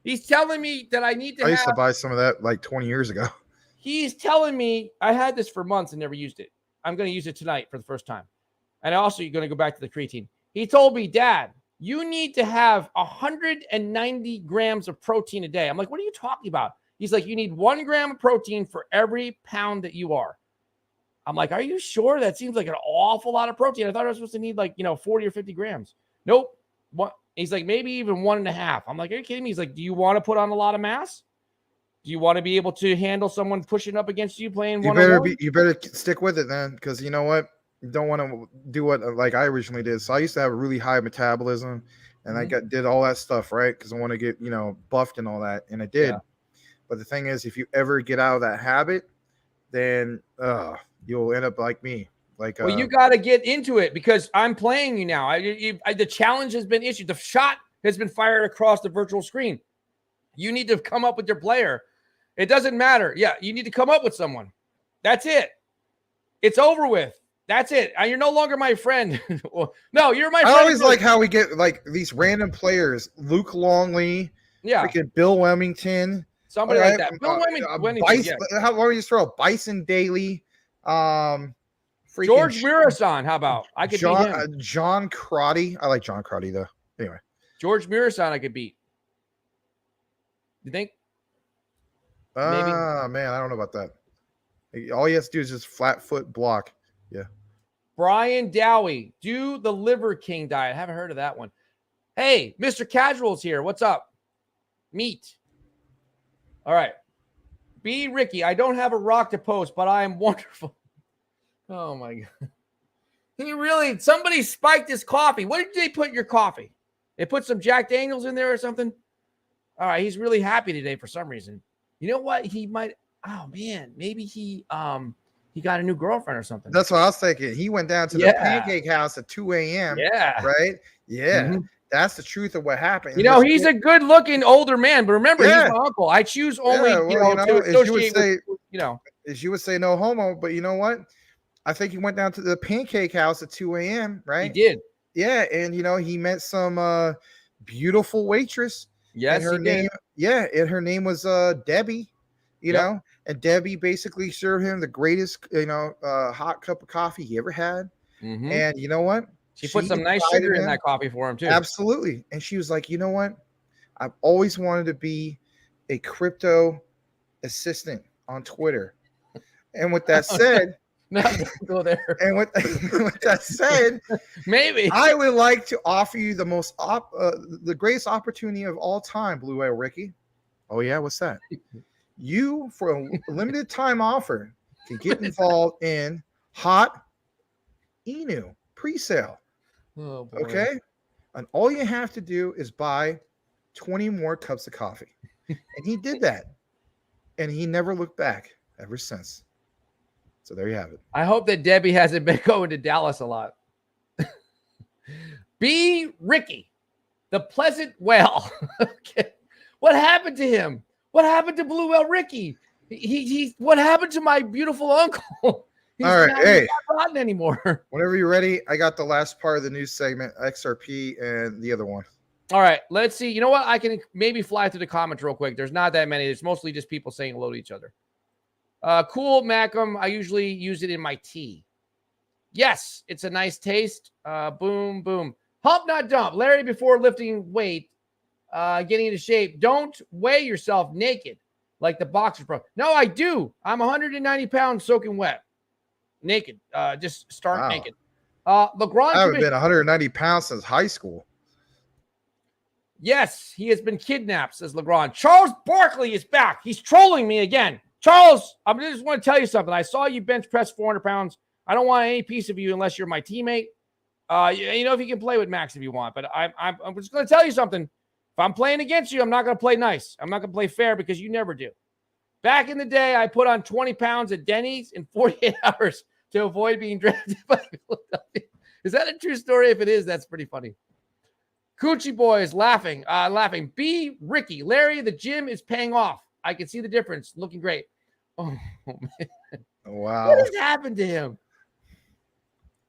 He's telling me that I need to I used to buy some of that like 20 years ago. He's telling me I had this for months and never used it. I'm going to use it tonight for the first time. And also, you're going to go back to the creatine. He told me, Dad, you need to have 190 grams of protein a day. I'm like, what are you talking about? He's like, you need 1 gram of protein for every pound that you are. I'm like, are you sure? That seems like an awful lot of protein. I thought I was supposed to need 40 or 50 grams. Nope. What? He's like, maybe even 1.5. I'm like, are you kidding me? He's like, do you want to put on a lot of mass? Do you want to be able to handle someone pushing up against you playing one-on-one? You better stick with it then, because you know what? You don't want to do what like I originally did. So I used to have a really high metabolism, and I did all that stuff, right? Because I want to get buffed and all that, and I did. Yeah. But the thing is, if you ever get out of that habit, then you'll end up like me. Well, you got to get into it, because I'm playing you now. The challenge has been issued. The shot has been fired across the virtual screen. You need to come up with your player. It doesn't matter. Yeah, you need to come up with someone. That's it. It's over with. That's it. You're no longer my friend. No, you're my friend. I always like how we get these random players. Luke Longley. Yeah. Freaking Bill Wellington. Somebody like that. Bill Wellington. How long you just throw Bison Daily? Freaking George Mirasan, how about? I could beat him. John Crotty. I like John Crotty though. Anyway, George Mirasan, I could beat. You think? Maybe. Man, I don't know about that. All he has to do is just flat foot block. Yeah. Brian Dowie, do the Liver King diet. Haven't heard of that one. Hey, Mr. Casual's here. What's up? Meat. All right. B. Ricky, I don't have a rock to post, but I am wonderful. Oh, my God. Somebody spiked his coffee. What did they put in your coffee? They put some Jack Daniels in there or something? All right. He's really happy today for some reason. You know what? He might. Oh, man. Maybe he got a new girlfriend or something. That's what I was thinking. He went down to the pancake house at 2 a.m. Yeah. Right? Yeah. That's the truth of what happened. You know, he's a good-looking older man, but remember, he's my uncle. I choose only, to associate with, as you would say, no homo. But you know what? I think he went down to the pancake house at 2 a.m. Right? He did. Yeah, and he met some beautiful waitress. Yes, and her name. Yeah, and her name was Debbie. You know, and Debbie basically served him the greatest, hot cup of coffee he ever had. Mm-hmm. And you know what? She put some nice sugar in that coffee for him too. Absolutely. And she was like, you know what? I've always wanted to be a crypto assistant on Twitter. And with that said, go there. And with that said, maybe I would like to offer you the greatest opportunity of all time, Blue Whale Ricky. Oh yeah, what's that? You, for a limited time offer, can get involved in Hot Inu pre-sale. Oh, boy. Okay? And all you have to do is buy 20 more cups of coffee. And he did that. And he never looked back ever since. So there you have it. I hope that Debbie hasn't been going to Dallas a lot. B. Ricky, the Pleasant Whale. Okay. What happened to him? What happened to Blue Whale Ricky? He what happened to my beautiful uncle? He's all right, not rotten anymore. Whenever you're ready, I got the last part of the news segment, XRP, and the other one. All right, let's see. You know what? I can maybe fly through the comments real quick. There's not that many. It's mostly just people saying hello to each other. Cool, Macam. I usually use it in my tea. Yes, it's a nice taste. Boom, boom. Hump, not dump. Larry, before lifting weight, getting into shape, don't weigh yourself naked like the boxers pro. No, I do. I'm 190 pounds soaking wet. Naked. Just start naked. LeGrand. I haven't been 190 pounds since high school. Yes, he has been kidnapped, says LeGrand. Charles Barkley is back. He's trolling me again. Charles, I just want to tell you something. I saw you bench press 400 pounds. I don't want any piece of you unless you're my teammate. If you can play with Max if you want. But I'm just going to tell you something. If I'm playing against you, I'm not going to play nice. I'm not going to play fair because you never do. Back in the day, I put on 20 pounds at Denny's in 48 hours to avoid being drafted by Philadelphia. Is that a true story? If it is, that's pretty funny. Coochie boys laughing. B. Ricky. Larry, the gym is paying off. I can see the difference. Looking great. Oh, man. Wow. What has happened to him?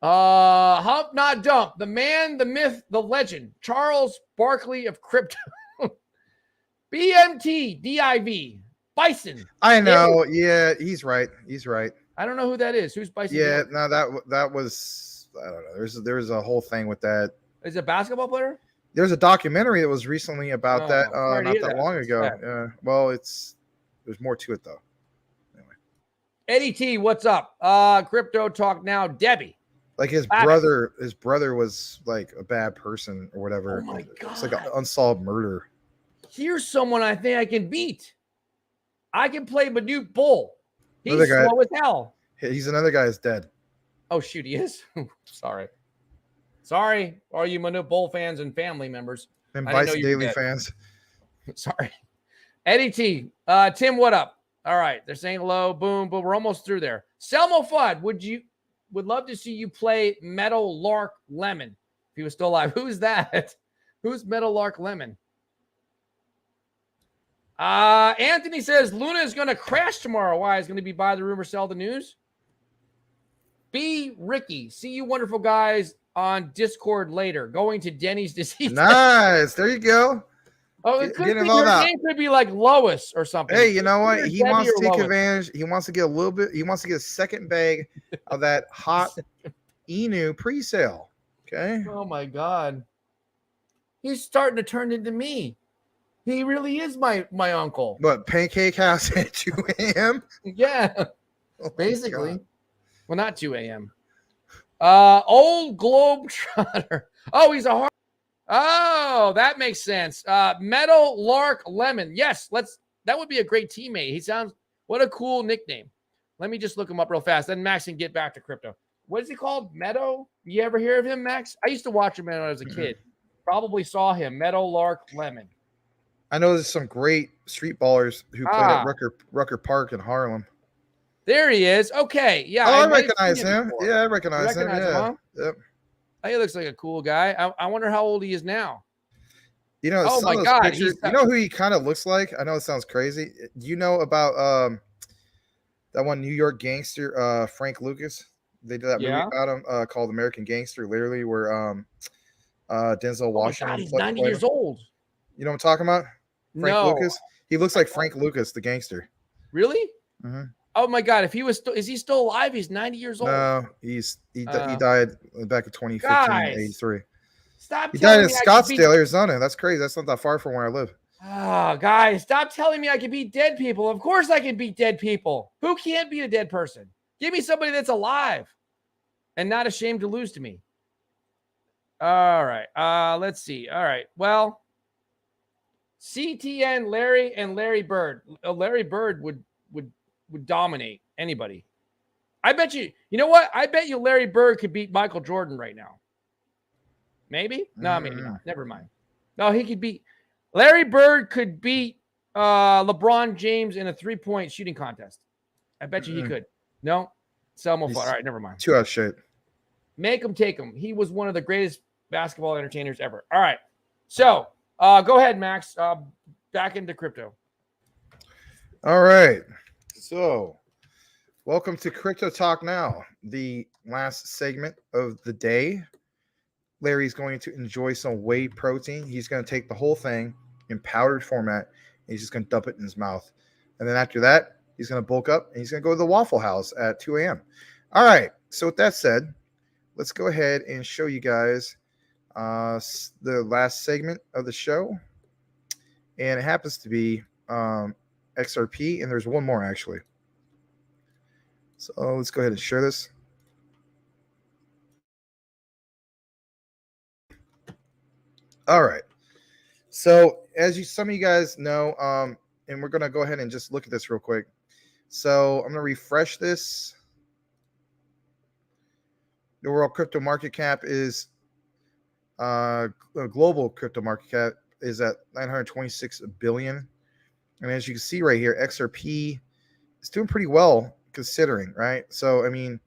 Hump, not dump. The man, the myth, the legend. Charles Barkley of crypto. BMT, DIV. Bison. I know. Yeah, he's right. He's right. I don't know who that is. Who's Bison? Yeah, no, that was, I don't know. There's a whole thing with that. Is it a basketball player? There's a documentary that was recently about that not that long ago. Well, there's more to it though. Anyway. Eddie T, what's up? Crypto talk now. Debbie. Like his brother was like a bad person or whatever. Oh my God. It's like an unsolved murder. Here's someone I think I can beat. I can play Manute Bull. He's slow as hell. He's another guy is dead. Oh, shoot, he is? Sorry, all you Manute Bull fans and family members. And Bison Daily fans. Sorry. Eddie T. Tim, what up? All right, they're saying hello. Boom, but we're almost through there. Selmo Fudd, would love to see you play Metal Lark Lemon if he was still alive. Who's that? Who's Metal Lark Lemon? Anthony says Luna is going to crash tomorrow. Why? Is going to be buy the rumor, sell the news? B. Ricky, see you wonderful guys on Discord later. Going to Denny's this evening. Nice. There you go. Oh, it could Get be involved her out. name could be like Lois or something. Hey, you know what? Either He Debbie wants or to take Lois. advantage. He wants to get a little bit. He wants to get a second bag of that hot Inu pre-sale. Okay. Oh my God. He's starting to turn into me. He really is my uncle. But Pancake House at 2 a.m. Yeah, Oh my basically. God. Well, not 2 a.m. Old Globetrotter. Oh, he's a hard. Oh, that makes sense. Meadow Lark Lemon. Yes, that would be a great teammate. He sounds, what a cool nickname. Let me just look him up real fast. Then Max can get back to crypto. What is he called? Meadow? You ever hear of him, Max? I used to watch him when I was a kid. Probably saw him. Meadow Lark Lemon. I know there's some great street ballers who played at Rucker Park in Harlem. There he is. Okay. Yeah. Oh, I might have recognize seen him. before. Yeah, I recognize him. Yeah. Huh? Yep. Oh, he looks like a cool guy. I wonder how old he is now. You know, Oh some my of those God, pictures, you know who he kind of looks like? I know it sounds crazy. Do you know about that one New York gangster, Frank Lucas? They did that movie about him called American Gangster, literally, where Denzel Washington. Oh my God, he's 90 years old. You know what I'm talking about? Frank No. Lucas. He looks like Frank Lucas, the gangster. Really? Mm-hmm. Oh my God! If he was, is he still alive? He's 90 years old. No, he died back in 2015, guys, 83. Stop. He died in Scottsdale, Arizona. That's crazy. That's not that far from where I live. Oh, guys, stop telling me I can beat dead people. Of course I can beat dead people. Who can't beat a dead person? Give me somebody that's alive and not ashamed to lose to me. All right. Let's see. All right. Well, CTN, Larry, and Larry Bird. Larry Bird would dominate anybody. I bet you. You know what? I bet you Larry Bird could beat Michael Jordan right now. Maybe? No, maybe not. Never mind. No, he could beat. Larry Bird could beat LeBron James in a 3-point shooting contest. I bet you he could. No? Selma All right, never mind. Too out of shape. Make him take him. He was one of the greatest basketball entertainers ever. All right. So, go ahead, Max. Back into crypto. All right. So, welcome to Crypto Talk Now, the last segment of the day. Larry's going to enjoy some whey protein. He's going to take the whole thing in powdered format, and he's just going to dump it in his mouth. And then after that, he's going to bulk up, and he's going to go to the Waffle House at 2 a.m. All right. So with that said, let's go ahead and show you guys the last segment of the show. And it happens to be XRP, and there's one more, actually. So let's go ahead and share this. All right. So as some of you guys know, and we're going to go ahead and just look at this real quick. So I'm going to refresh this. The world crypto market cap is global crypto market cap is at 926 billion. And as you can see right here, XRP is doing pretty well considering, right? So, I mean,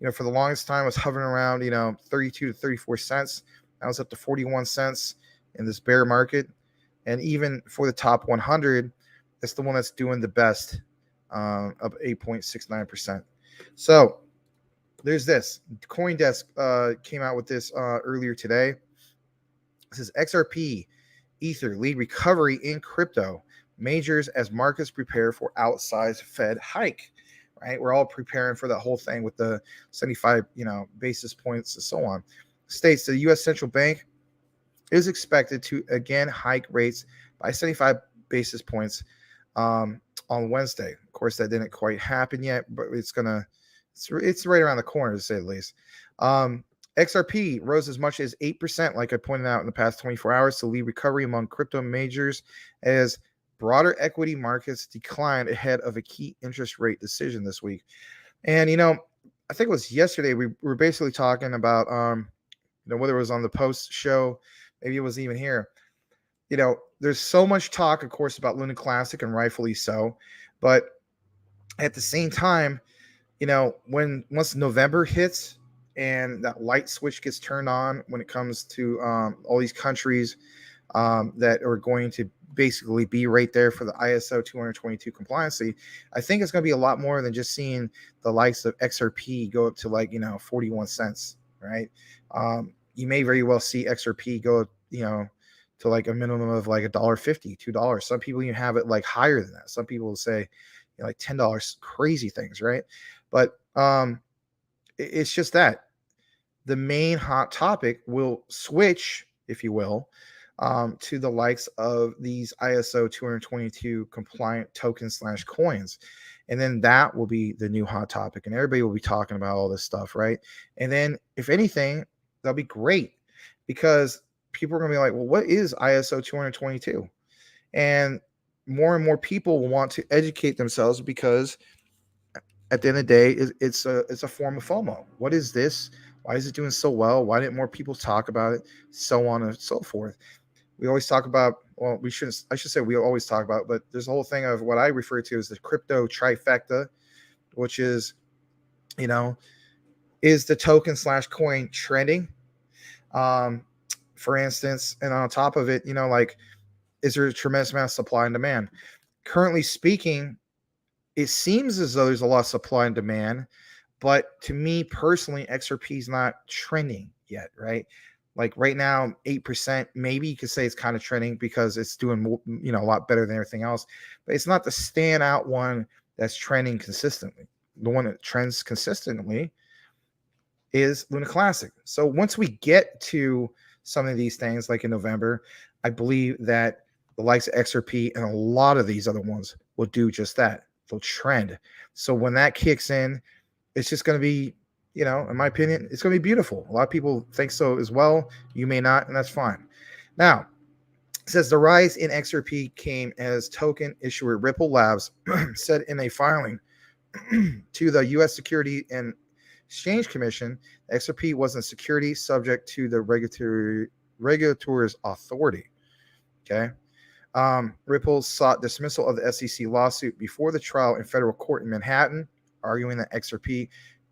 you know, for the longest time, it was hovering around, 32 to 34 cents. Now it's up to 41 cents in this bear market. And even for the top 100, it's the one that's doing the best, of 8.69%. So there's this. CoinDesk came out with this earlier today. It says XRP, Ether lead recovery in crypto majors as markets prepare for outsized Fed hike. Right, we're all preparing for that whole thing with the 75, basis points and so on. States the U.S. Central Bank is expected to again hike rates by 75 basis points on Wednesday. Of course, that didn't quite happen yet, but it's right around the corner, to say the least. XRP rose as much as 8%, like I pointed out in the past 24 hours, to lead recovery among crypto majors as broader equity markets declined ahead of a key interest rate decision this week. And, I think it was yesterday, we were basically talking about, whether it was on the post show, maybe it was even here. There's so much talk, of course, about Luna Classic, and rightfully so. But at the same time, once November hits and that light switch gets turned on when it comes to all these countries that are going to basically be right there for the ISO 222 compliancy, I think it's going to be a lot more than just seeing the likes of XRP go up to 41 cents, right? You may very well see XRP go, to like a minimum of like $1.50, $2. Some people even have it like higher than that. Some people will say like $10, crazy things, right? But it's just that the main hot topic will switch, if you will, to the likes of these ISO 222 compliant tokens / coins. And then that will be the new hot topic. And everybody will be talking about all this stuff, right? And then, if anything, that'll be great because people are going to be like, well, what is ISO 222? And more people will want to educate themselves because at the end of the day, it's a form of FOMO. What is this? Why is it doing so well? Why didn't more people talk about it? So on and so forth. We always talk about, well, I should say we always talk about, but there's a whole thing of what I refer to as the crypto trifecta, which is, is the token / coin trending? For instance, and on top of it, like, is there a tremendous amount of supply and demand? Currently speaking, it seems as though there's a lot of supply and demand, but to me personally, XRP is not trending yet, right? Like right now, 8%, maybe you could say it's kind of trending because it's doing more, a lot better than everything else, but it's not the standout one that's trending consistently. The one that trends consistently is Luna Classic. So once we get to some of these things, like in November, I believe that the likes of XRP and a lot of these other ones will do just that. They'll trend. So when that kicks in, it's just going to be, in my opinion, it's going to be beautiful. A lot of people think so as well. You may not, and that's fine. Now, it says the rise in XRP came as token issuer Ripple Labs said in a filing to the U.S. Security and Exchange Commission. XRP wasn't a security subject to the regulator's authority. Okay. Ripple sought dismissal of the SEC lawsuit before the trial in federal court in Manhattan, arguing that XRP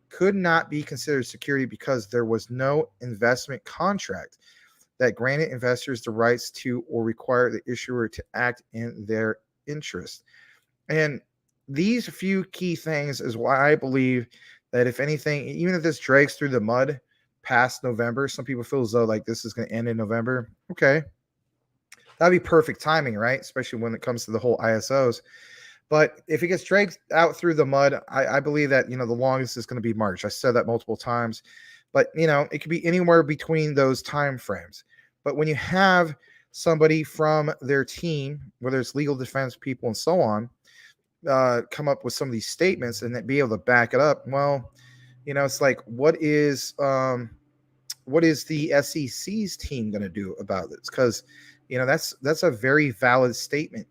could not be considered security because there was no investment contract that granted investors the rights to or require the issuer to act in their interest. And these few key things is why I believe that if anything, even if this drags through the mud past November, some people feel as though like this is going to end in November. Okay. That'd be perfect timing, right? Especially when it comes to the whole ISOs. But if it gets dragged out through the mud, I believe that, the longest is going to be March. I said that multiple times. But, it could be anywhere between those time frames. But when you have somebody from their team, whether it's legal defense people and so on, come up with some of these statements and then be able to back it up, well, it's like, what is the SEC's team going to do about this? Because, that's a very valid statement,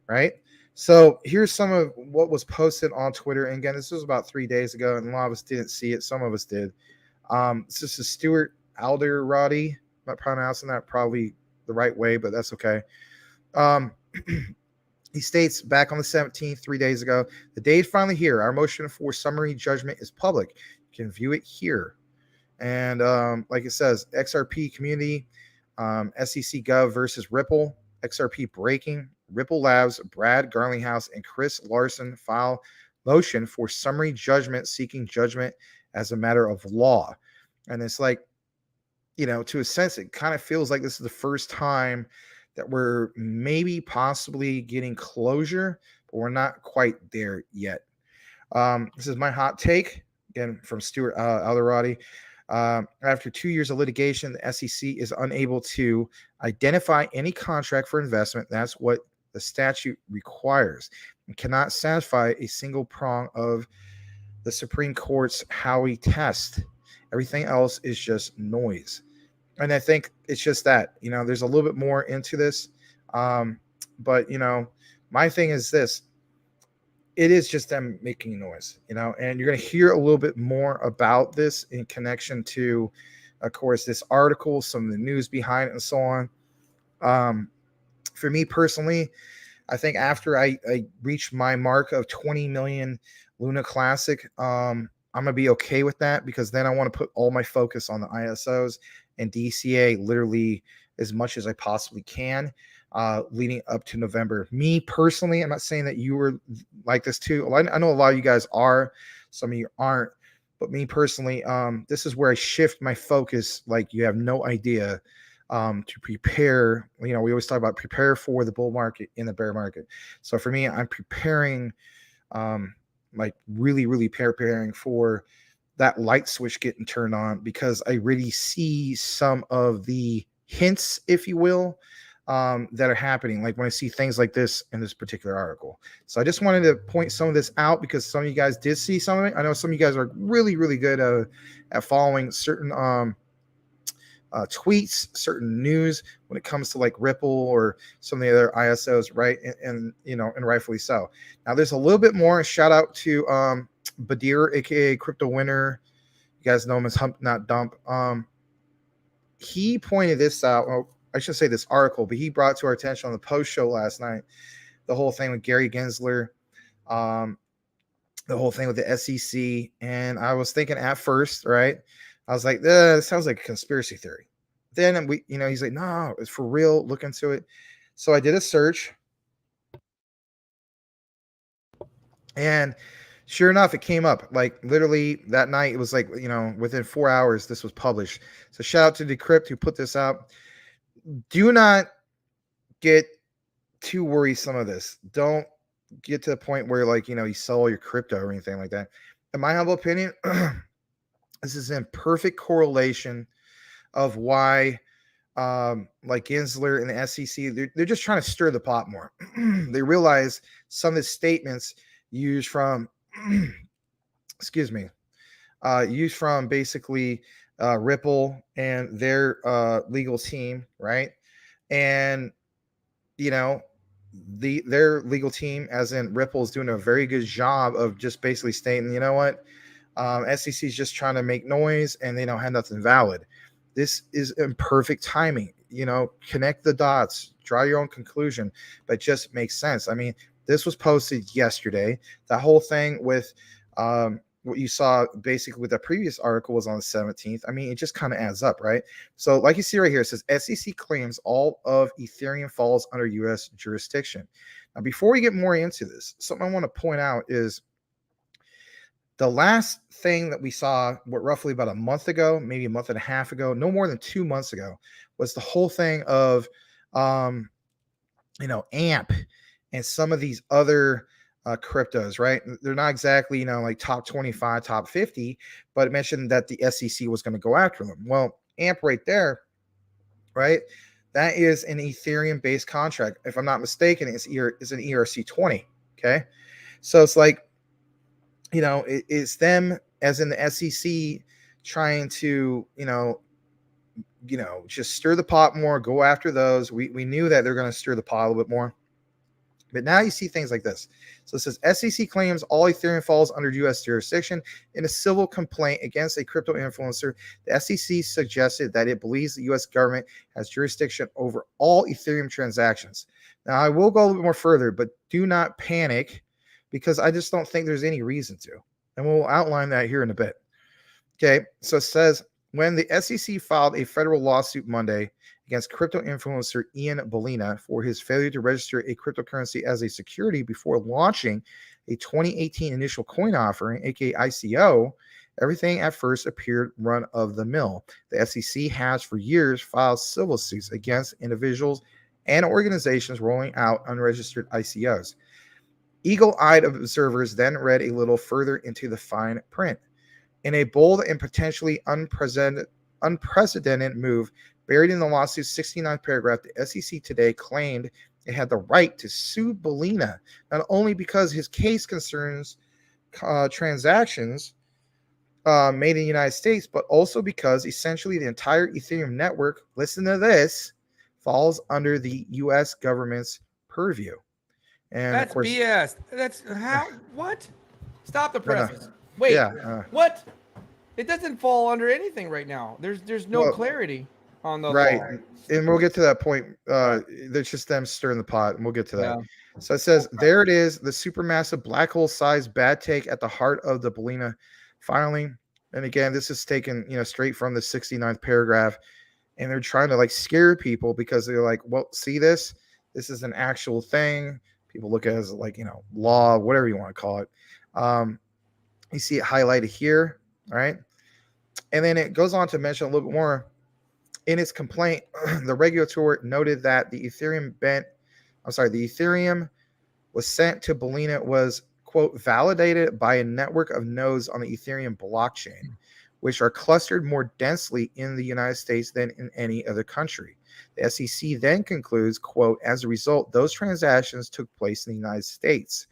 right? So here's some of what was posted on Twitter. And again, this was about 3 days ago, and a lot of us didn't see it. Some of us did. This is Stuart Alderati. I'm not pronouncing that probably the right way, but that's okay. He states back on the 17th, 3 days ago, the day is finally here. Our motion for summary judgment is public. You can view it here. And like it says, XRP community, SEC Gov versus Ripple, XRP breaking. Ripple Labs, Brad Garlinghouse, and Chris Larson file motion for summary judgment, seeking judgment as a matter of law. And it's like, to a sense, it kind of feels like this is the first time that we're maybe possibly getting closure, but we're not quite there yet. This is my hot take, again, from Stuart Alderati. After 2 years of litigation, the SEC is unable to identify any contract for investment. That's what the statute requires, and cannot satisfy a single prong of the Supreme Court's Howey test. Everything else is just noise. And I think it's just that, there's a little bit more into this. But, my thing is this. It is just them making noise, and you're going to hear a little bit more about this in connection to, of course, this article, some of the news behind it and so on. For me personally, I think after I reach my mark of 20 million Luna Classic, I'm going to be okay with that, because then I want to put all my focus on the ISOs and DCA literally as much as I possibly can. Leading up to November. Me personally, I'm not saying that you were like this too. I know a lot of you guys are, some of you aren't, but me personally, this is where I shift my focus like you have no idea. to prepare. We always talk about prepare for the bull market in the bear market. So for me, I'm preparing, like really, really preparing for that light switch getting turned on, because I really see some of the hints, if you will, that are happening. Like when I see things like this in this particular article. So I just wanted to point some of this out because some of you guys did see some of it. I know some of you guys are really, really good at following certain tweets, certain news when it comes to like Ripple or some of the other ISOs, right? And rightfully so. Now there's a little bit more. Shout out to Badir, aka Crypto Winner. You guys know him as Hump Not Dump. He pointed this out. Well, I should say this article, but he brought to our attention on the post show last night the whole thing with Gary Gensler, the whole thing with the SEC. And I was thinking at first, right? I was like, it sounds like a conspiracy theory. Then he's like, no, it's for real. Look into it. So I did a search. And sure enough, it came up like literally that night. It was like, within 4 hours, this was published. So shout out to Decrypt who put this out. Do not get too worrisome of this. Don't get to the point where you sell all your crypto or anything like that. In my humble opinion, this is in perfect correlation of why like Gensler and the SEC, they're just trying to stir the pot more. They realize some of the statements used from used from basically Ripple and their legal team, right? And their legal team, as in Ripple, is doing a very good job of just basically stating, you know what, SEC is just trying to make noise and they don't have nothing valid. This is in perfect timing. Connect the dots, draw your own conclusion, but just makes sense. I mean, this was posted yesterday. That whole thing with what you saw basically with the previous article was on the 17th. I mean, it just kind of adds up, right? So like you see right here, it says SEC claims all of Ethereum falls under U.S. jurisdiction. Now, before we get more into this, something I want to point out is the last thing that we saw, roughly about a month ago, maybe a month and a half ago, no more than 2 months ago, was the whole thing of, AMP and some of these other cryptos, right? They're not exactly, like top 25, top 50, but it mentioned that the SEC was going to go after them. Well, AMP right there, right? That is an Ethereum-based contract. If I'm not mistaken, it's an ERC20, okay? So it's like, it's them, as in the SEC, trying to, just stir the pot more, go after those. We knew that they're going to stir the pot a little bit more. But now you see things like this. So it says SEC claims all Ethereum falls under U.S. jurisdiction. In a civil complaint against a crypto influencer, the SEC suggested that it believes the U.S. government has jurisdiction over all Ethereum transactions. Now, I will go a little bit more further, but do not panic, because I just don't think there's any reason to. And we'll outline that here in a bit. Okay, so it says, when the SEC filed a federal lawsuit Monday against crypto influencer Ian Bellina for his failure to register a cryptocurrency as a security before launching a 2018 initial coin offering, aka ICO, everything at first appeared run-of-the-mill. The SEC has for years filed civil suits against individuals and organizations rolling out unregistered ICOs. Eagle-eyed observers then read a little further into the fine print. In a bold and potentially unprecedented move, buried in the lawsuit's 69th paragraph, the SEC today claimed it had the right to sue Bellina, not only because his case concerns transactions made in the United States, but also because essentially the entire Ethereum network, listen to this, falls under the U.S. government's purview. And That's of course, BS. That's how? What? Stop the no, no. presses. Wait. Yeah. What? It doesn't fall under anything right now. There's no clarity on the right. law. And we'll get to that point. There's just them stirring the pot, and we'll get to that. Yeah. So it says, there it is, the supermassive black hole sized bad take at the heart of the Bellina filing. And again, this is taken, straight from the 69th paragraph. And they're trying to scare people, because they're like, well, see this? This is an actual thing. People look at it as law, whatever you want to call it. You see it highlighted here. All right. And then it goes on to mention a little bit more In its complaint, the regulator noted that the Ethereum was sent to Belina was, quote, validated by a network of nodes on the Ethereum blockchain, which are clustered more densely in the United States than in any other country. The SEC then concludes, quote, as a result, those transactions took place in the United States.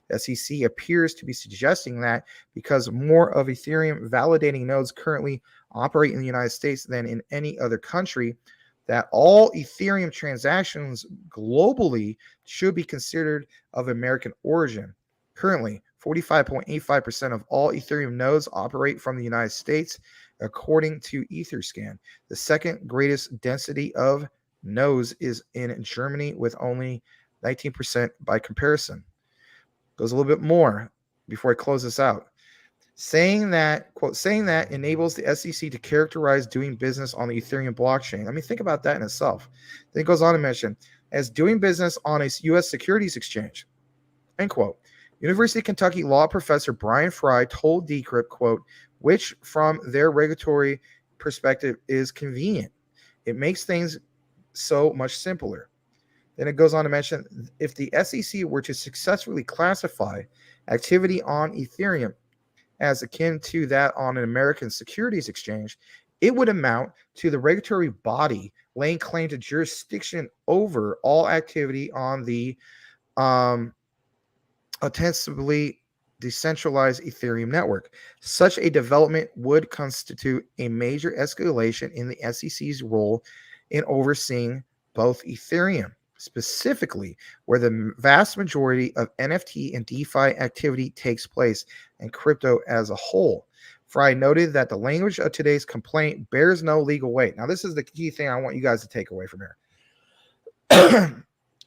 The SEC appears to be suggesting that because more of Ethereum validating nodes currently operate in the United States than in any other country, that all Ethereum transactions globally should be considered of American origin. Currently, 45.85% of all Ethereum nodes operate from the United States, according to Etherscan. The second greatest density of nodes is in Germany, with only 19% by comparison. Goes a little bit more before I close this out. Saying that enables the SEC to characterize doing business on the Ethereum blockchain. I mean, think about that in itself. Then it goes on to mention as doing business on a U.S. securities exchange, end quote. University of Kentucky law professor Brian Fry told Decrypt, quote, which from their regulatory perspective is convenient. It makes things so much simpler. Then it goes on to mention if the SEC were to successfully classify activity on Ethereum as akin to that on an American securities exchange, it would amount to the regulatory body laying claim to jurisdiction over all activity on the ostensibly decentralized Ethereum network. Such a development would constitute a major escalation in the SEC's role in overseeing both Ethereum, specifically where the vast majority of NFT and DeFi activity takes place, and crypto as a whole. Fry noted that the language of today's complaint bears no legal weight. Now, this is the key thing I want you guys to take away from here.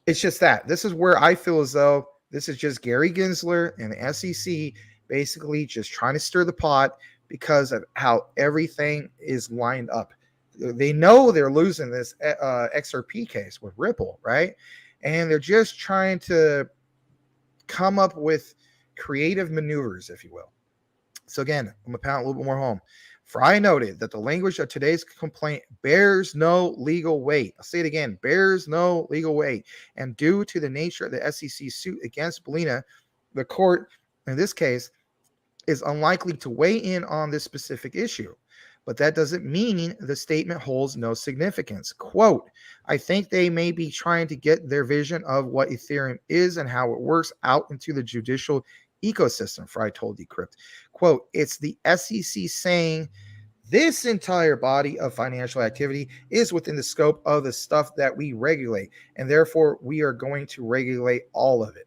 It's just that. This is where I feel as though this is just Gary Gensler and the SEC basically just trying to stir the pot because of how everything is lined up. They know they're losing this XRP case with Ripple, right? And they're just trying to come up with creative maneuvers, if you will. So again, I'm going to pound a little bit more home. Fry noted that the language of today's complaint bears no legal weight. I'll say it again, bears no legal weight. And due to the nature of the SEC suit against Belina, the court, in this case, is unlikely to weigh in on this specific issue. But that doesn't mean the statement holds no significance. Quote, I think they may be trying to get their vision of what Ethereum is and how it works out into the judicial ecosystem, Fry told Decrypt. Quote, it's the SEC saying this entire body of financial activity is within the scope of the stuff that we regulate, and therefore we are going to regulate all of it.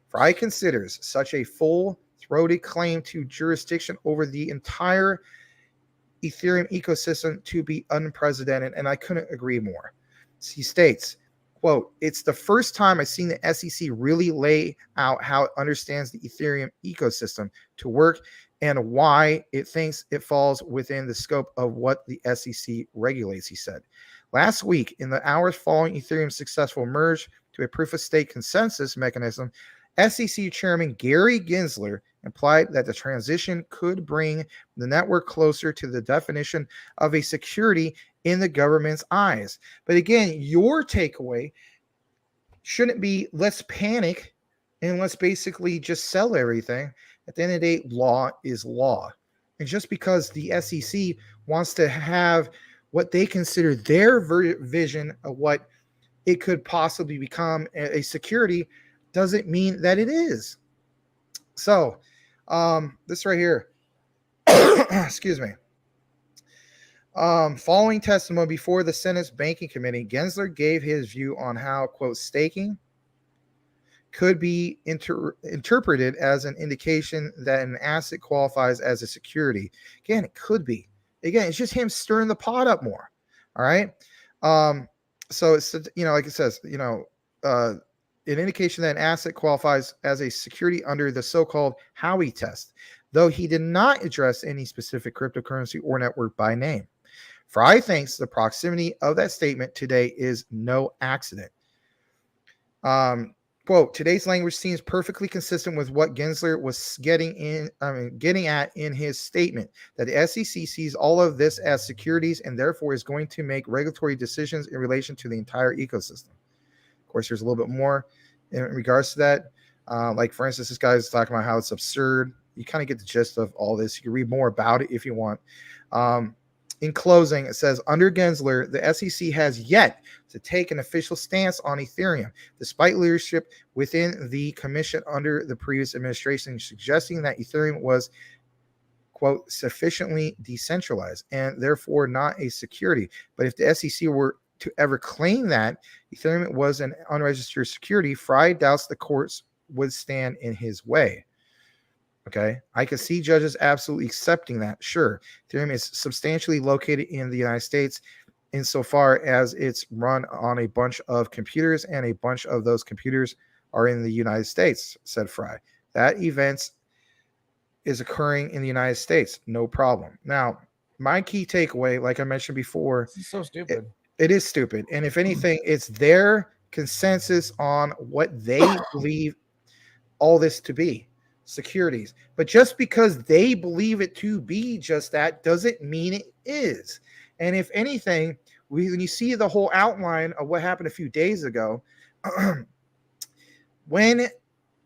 Fry considers such a full-throated claim to jurisdiction over the entire Ethereum ecosystem to be unprecedented, and I couldn't agree more. He states, quote, it's the first time I've seen the SEC really lay out how it understands the Ethereum ecosystem to work and why it thinks it falls within the scope of what the SEC regulates, he said. Last week, in the hours following Ethereum's successful merge to a proof-of-stake consensus mechanism, SEC Chairman Gary Gensler implied that the transition could bring the network closer to the definition of a security in the government's eyes. But again, your takeaway shouldn't be let's panic and let's basically just sell everything. At the end of the day, law is law. And just because the SEC wants to have what they consider their vision of what it could possibly become a security doesn't mean that it is. So, this right here, excuse me. Following testimony before the Senate's Banking Committee, Gensler gave his view on how, quote, staking could be interpreted as an indication that an asset qualifies as a security. Again, it could be. Again, it's just him stirring the pot up more. All right. So it's, like it says, an indication that an asset qualifies as a security under the so-called Howey test, though he did not address any specific cryptocurrency or network by name. Fry thinks the proximity of that statement today is no accident. Going quote, today's language seems perfectly consistent with what Gensler was getting at in his statement that the SEC sees all of this as securities and therefore is going to make regulatory decisions in relation to the entire ecosystem. Of course, there's a little bit more in regards to that. Like, for instance, this guy is talking about how it's absurd. You kind of get the gist of all this. You can read more about it if you want. In closing, it says, under Gensler, the SEC has yet to take an official stance on Ethereum, despite leadership within the commission under the previous administration suggesting that Ethereum was, quote, sufficiently decentralized and therefore not a security. But if the SEC were to ever claim that Ethereum was an unregistered security, Fry doubts the courts would stand in his way. Okay, I can see judges absolutely accepting that. Sure, Ethereum is substantially located in the United States insofar as it's run on a bunch of computers, and a bunch of those computers are in the United States, said Fry. That event is occurring in the United States, no problem. Now, my key takeaway, like I mentioned before, This is so stupid. It is stupid. And if anything, it's their consensus on what they believe all this to be. Securities. But just because they believe it to be just that doesn't mean it is. And if anything, when you see the whole outline of what happened a few days ago, when,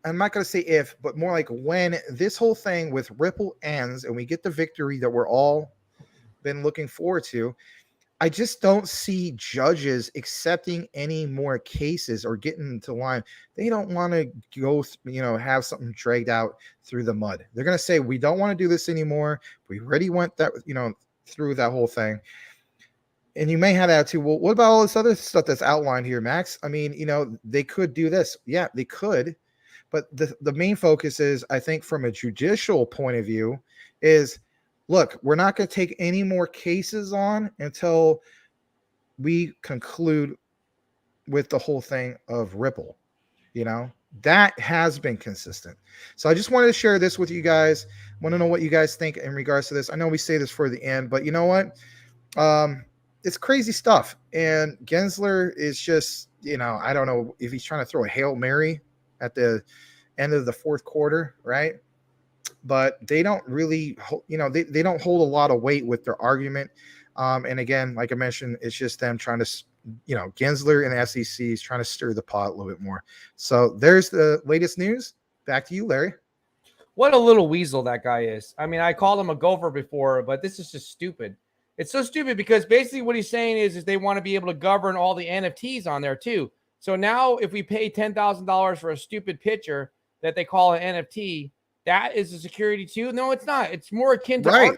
I'm not going to say if, but more like when this whole thing with Ripple ends and we get the victory that we're all been looking forward to, I just don't see judges accepting any more cases or getting into line. They don't want to go, have something dragged out through the mud. They're going to say, we don't want to do this anymore. We already went that, through that whole thing. And you may have that too. Well, what about all this other stuff that's outlined here, Max? I mean, they could do this. Yeah, they could. But the main focus is, I think, from a judicial point of view, is, look, we're not going to take any more cases on until we conclude with the whole thing of Ripple. That has been consistent. So I just wanted to share this with you guys. I want to know what you guys think in regards to this. I know we say this for the end, but you know what? It's crazy stuff. And Gensler is just, I don't know if he's trying to throw a Hail Mary at the end of the fourth quarter, right? But they don't really, they don't hold a lot of weight with their argument. And again, like I mentioned, it's just them trying to, Gensler and the SEC is trying to stir the pot a little bit more. So there's the latest news. Back to you, Larry. What a little weasel that guy is. I mean, I called him a gopher before, but this is just stupid. It's so stupid because basically what he's saying is they want to be able to govern all the NFTs on there too. So now if we pay $10,000 for a stupid picture that they call an NFT, that is a security too? No, it's not. It's more akin to artwork.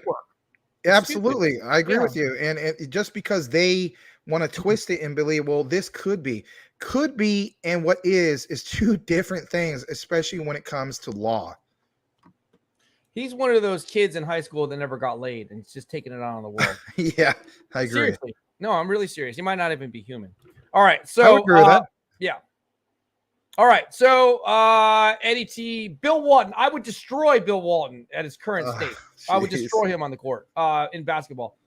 It's absolutely. stupid. I agree with you. And just because they want to twist it and believe, well, this could be, and what is two different things, especially when it comes to law. He's one of those kids in high school that never got laid and it's just taking it out on the world. Yeah, I agree. Seriously. No, I'm really serious. He might not even be human. All right. So, I would agree with that. Yeah. All right. So, Eddie T, Bill Walton. I would destroy Bill Walton at his current state. I would destroy him on the court in basketball.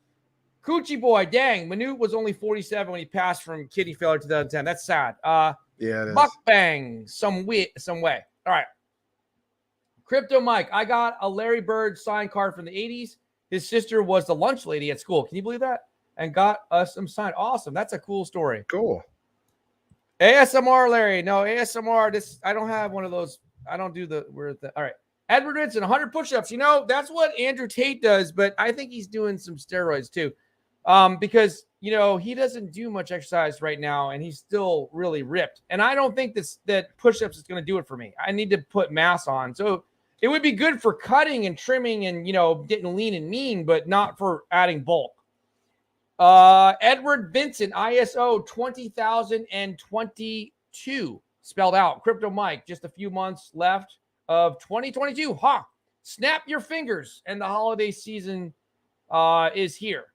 Coochie boy, dang. Manute was only 47 when he passed from kidney failure 2010. That's sad. Yeah, it is. Mukbang, some way. All right. Crypto Mike, I got a Larry Bird signed card from the 80s. His sister was the lunch lady at school. Can you believe that? And got us some signed. Awesome. That's a cool story. Cool. ASMR, Larry. No, ASMR. This I don't have one of those. I don't do the all right. Edward Rinson, 100 push-ups. That's what Andrew Tate does, but I think he's doing some steroids too. Because he doesn't do much exercise right now and he's still really ripped. And I don't think that push-ups is going to do it for me. I need to put mass on. So it would be good for cutting and trimming and getting lean and mean, but not for adding bulk. Edward Vincent, ISO 20,022, spelled out. Crypto Mike, just a few months left of 2022. Snap your fingers, and the holiday season is here.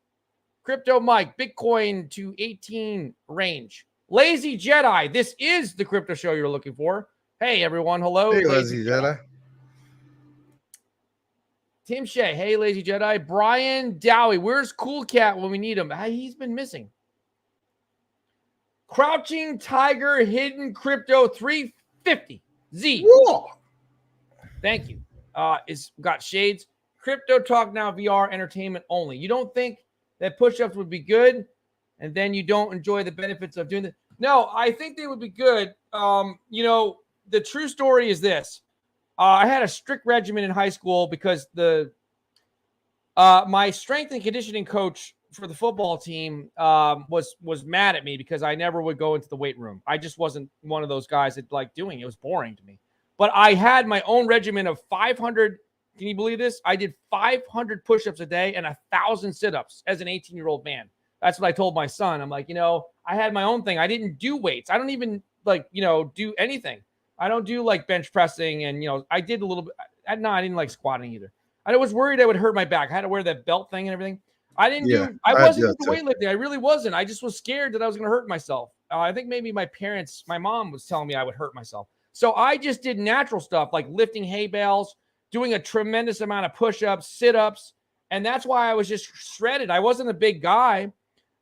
Crypto Mike, Bitcoin to 18 range. Lazy Jedi, this is the crypto show you're looking for. Hey, everyone. Hello. Hey, Lazy Jedi. Tim Shea, hey, Lazy Jedi. Brian Dowie, where's Cool Cat when we need him? He's been missing. Crouching Tiger, Hidden Crypto, 50. Z. Whoa. Thank you. Is got shades. Crypto Talk Now VR entertainment only. You don't think that push-ups would be good, and then you don't enjoy the benefits of doing it? No, I think they would be good. The true story is this. I had a strict regimen in high school because my strength and conditioning coach for the football team was mad at me because I never would go into the weight room. I just wasn't one of those guys that liked doing it. It was boring to me. But I had my own regimen of 500. Can you believe this? I did 500 push-ups a day and 1,000 sit-ups as an 18-year-old man. That's what I told my son. I'm like, I had my own thing. I didn't do weights. I don't even do anything. I don't do like bench pressing. And, I did a little bit. I didn't like squatting either. I was worried I would hurt my back. I had to wear that belt thing and everything. I wasn't into weightlifting. I really wasn't. I just was scared that I was going to hurt myself. I think maybe my mom was telling me I would hurt myself. So I just did natural stuff like lifting hay bales, doing a tremendous amount of push-ups, sit-ups. And that's why I was just shredded. I wasn't a big guy.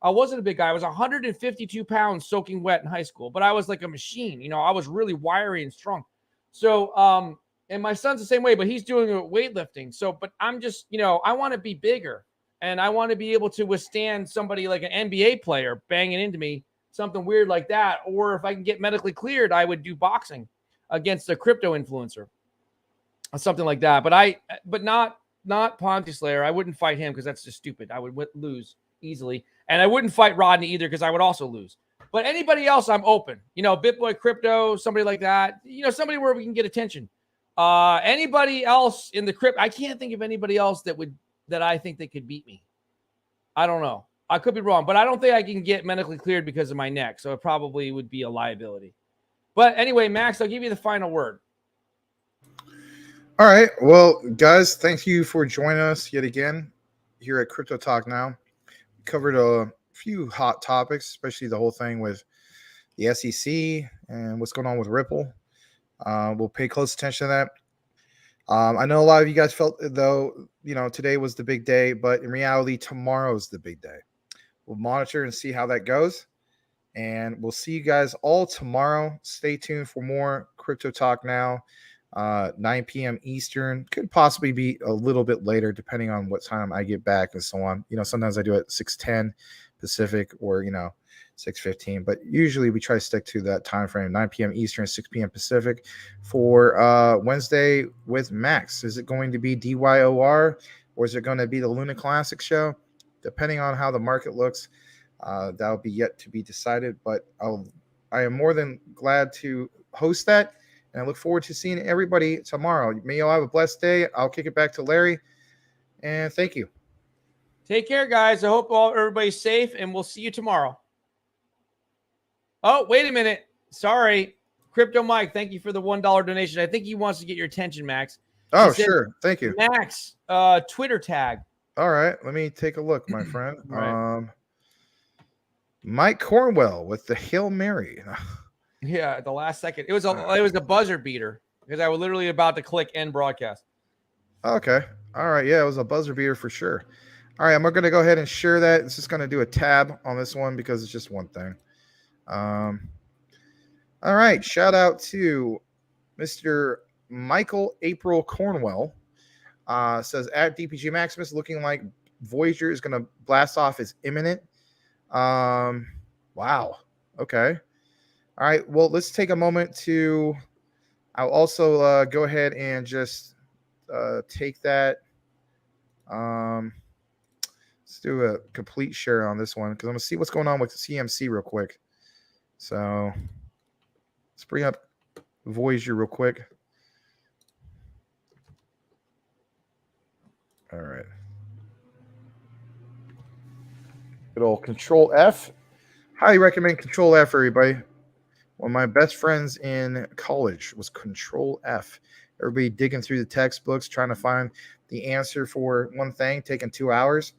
I was 152 pounds soaking wet in high school, but I was like a machine. I was really wiry and strong. So, and my son's the same way, but he's doing weightlifting. So, but I'm just, I want to be bigger and I want to be able to withstand somebody like an NBA player banging into me, something weird like that. Or if I can get medically cleared, I would do boxing against a crypto influencer or something like that. But not Ponzi Slayer. I wouldn't fight him because that's just stupid. I would lose easily. And I wouldn't fight Rodney either because I would also lose. But anybody else, I'm open. BitBoy Crypto, somebody like that. Somebody where we can get attention. Anybody else in the crypto? I can't think of anybody else that I think they could beat me. I don't know. I could be wrong, but I don't think I can get medically cleared because of my neck. So it probably would be a liability. But anyway, Max, I'll give you the final word. All right. Well, guys, thank you for joining us yet again here at Crypto Talk Now. We covered a few hot topics, especially the whole thing with the SEC and what's going on with Ripple. We'll pay close attention to that. I know a lot of you guys felt though, today was the big day, but in reality, tomorrow's the big day. We'll monitor and see how that goes. And we'll see you guys all tomorrow. Stay tuned for more Crypto Talk Now. 9 p.m. Eastern. Could possibly be a little bit later, depending on what time I get back and so on. Sometimes I do it 6:10 Pacific or 6:15, but usually we try to stick to that time frame, 9 p.m. Eastern, 6 p.m. Pacific for Wednesday with Max. Is it going to be DYOR or is it going to be the Luna Classic show? Depending on how the market looks, that'll be yet to be decided, but I am more than glad to host that, and I look forward to seeing everybody tomorrow. May you all have a blessed day. I'll kick it back to Larry, and thank you. Take care, guys. I hope everybody's safe, and we'll see you tomorrow. Oh, wait a minute. Sorry. Crypto Mike, thank you for the $1 donation. I think he wants to get your attention, Max. Oh, sure. Thank you. Max, Twitter tag. All right. Let me take a look, my friend. Right. Mike Cornwell with the Hail Mary. Yeah, at the last second. It was a buzzer beater because I was literally about to click end broadcast. Okay. All right. Yeah, it was a buzzer beater for sure. All right. I'm going to go ahead and share that. It's just going to do a tab on this one because it's just one thing. All right. Shout out to Mr. Michael April Cornwell. Says at DPG Maximus, looking like Voyager is going to blast off is imminent. Wow. Okay. All right. Well, let's take a moment to. I'll also go ahead and just take that. Let's do a complete share on this one because I'm gonna see what's going on with CMC real quick. So let's bring up Voyager real quick. All right. Good old Control F. Highly recommend Control F, everybody. One of my best friends in college was Control F. Everybody digging through the textbooks, trying to find the answer for one thing, taking 2 hours.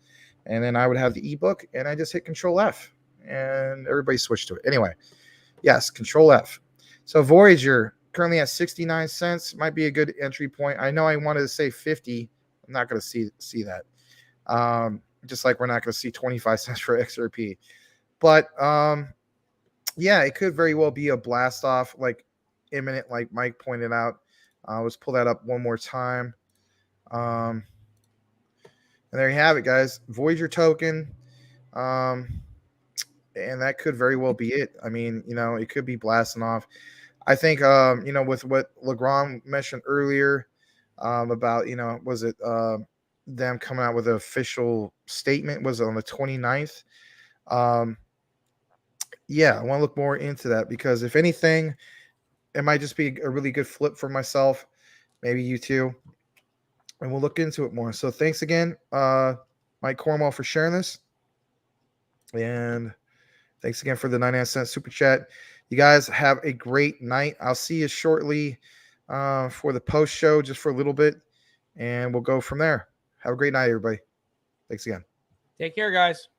And then I would have the ebook, and I just hit Control F. And everybody switched to it. Anyway, yes, Control F. So Voyager, currently at 69 cents, might be a good entry point. I know I wanted to say 50. I'm not going to see that. Just like we're not going to see 25 cents for XRP. But, yeah, it could very well be a blast off, like imminent, like Mike pointed out. Let's pull that up one more time. And there you have it, guys. Void your token. And that could very well be it. I mean, it could be blasting off. I think, with what LeGrand mentioned earlier about, was it them coming out with an official statement? Was it on the 29th? Yeah, I want to look more into that because if anything, it might just be a really good flip for myself. Maybe you too. And we'll look into it more. So thanks again, Mike Cornwall, for sharing this. And thanks again for the 99-cent super chat. You guys have a great night. I'll see you shortly for the post show, just for a little bit, and we'll go from there. Have a great night, everybody. Thanks again. Take care, guys.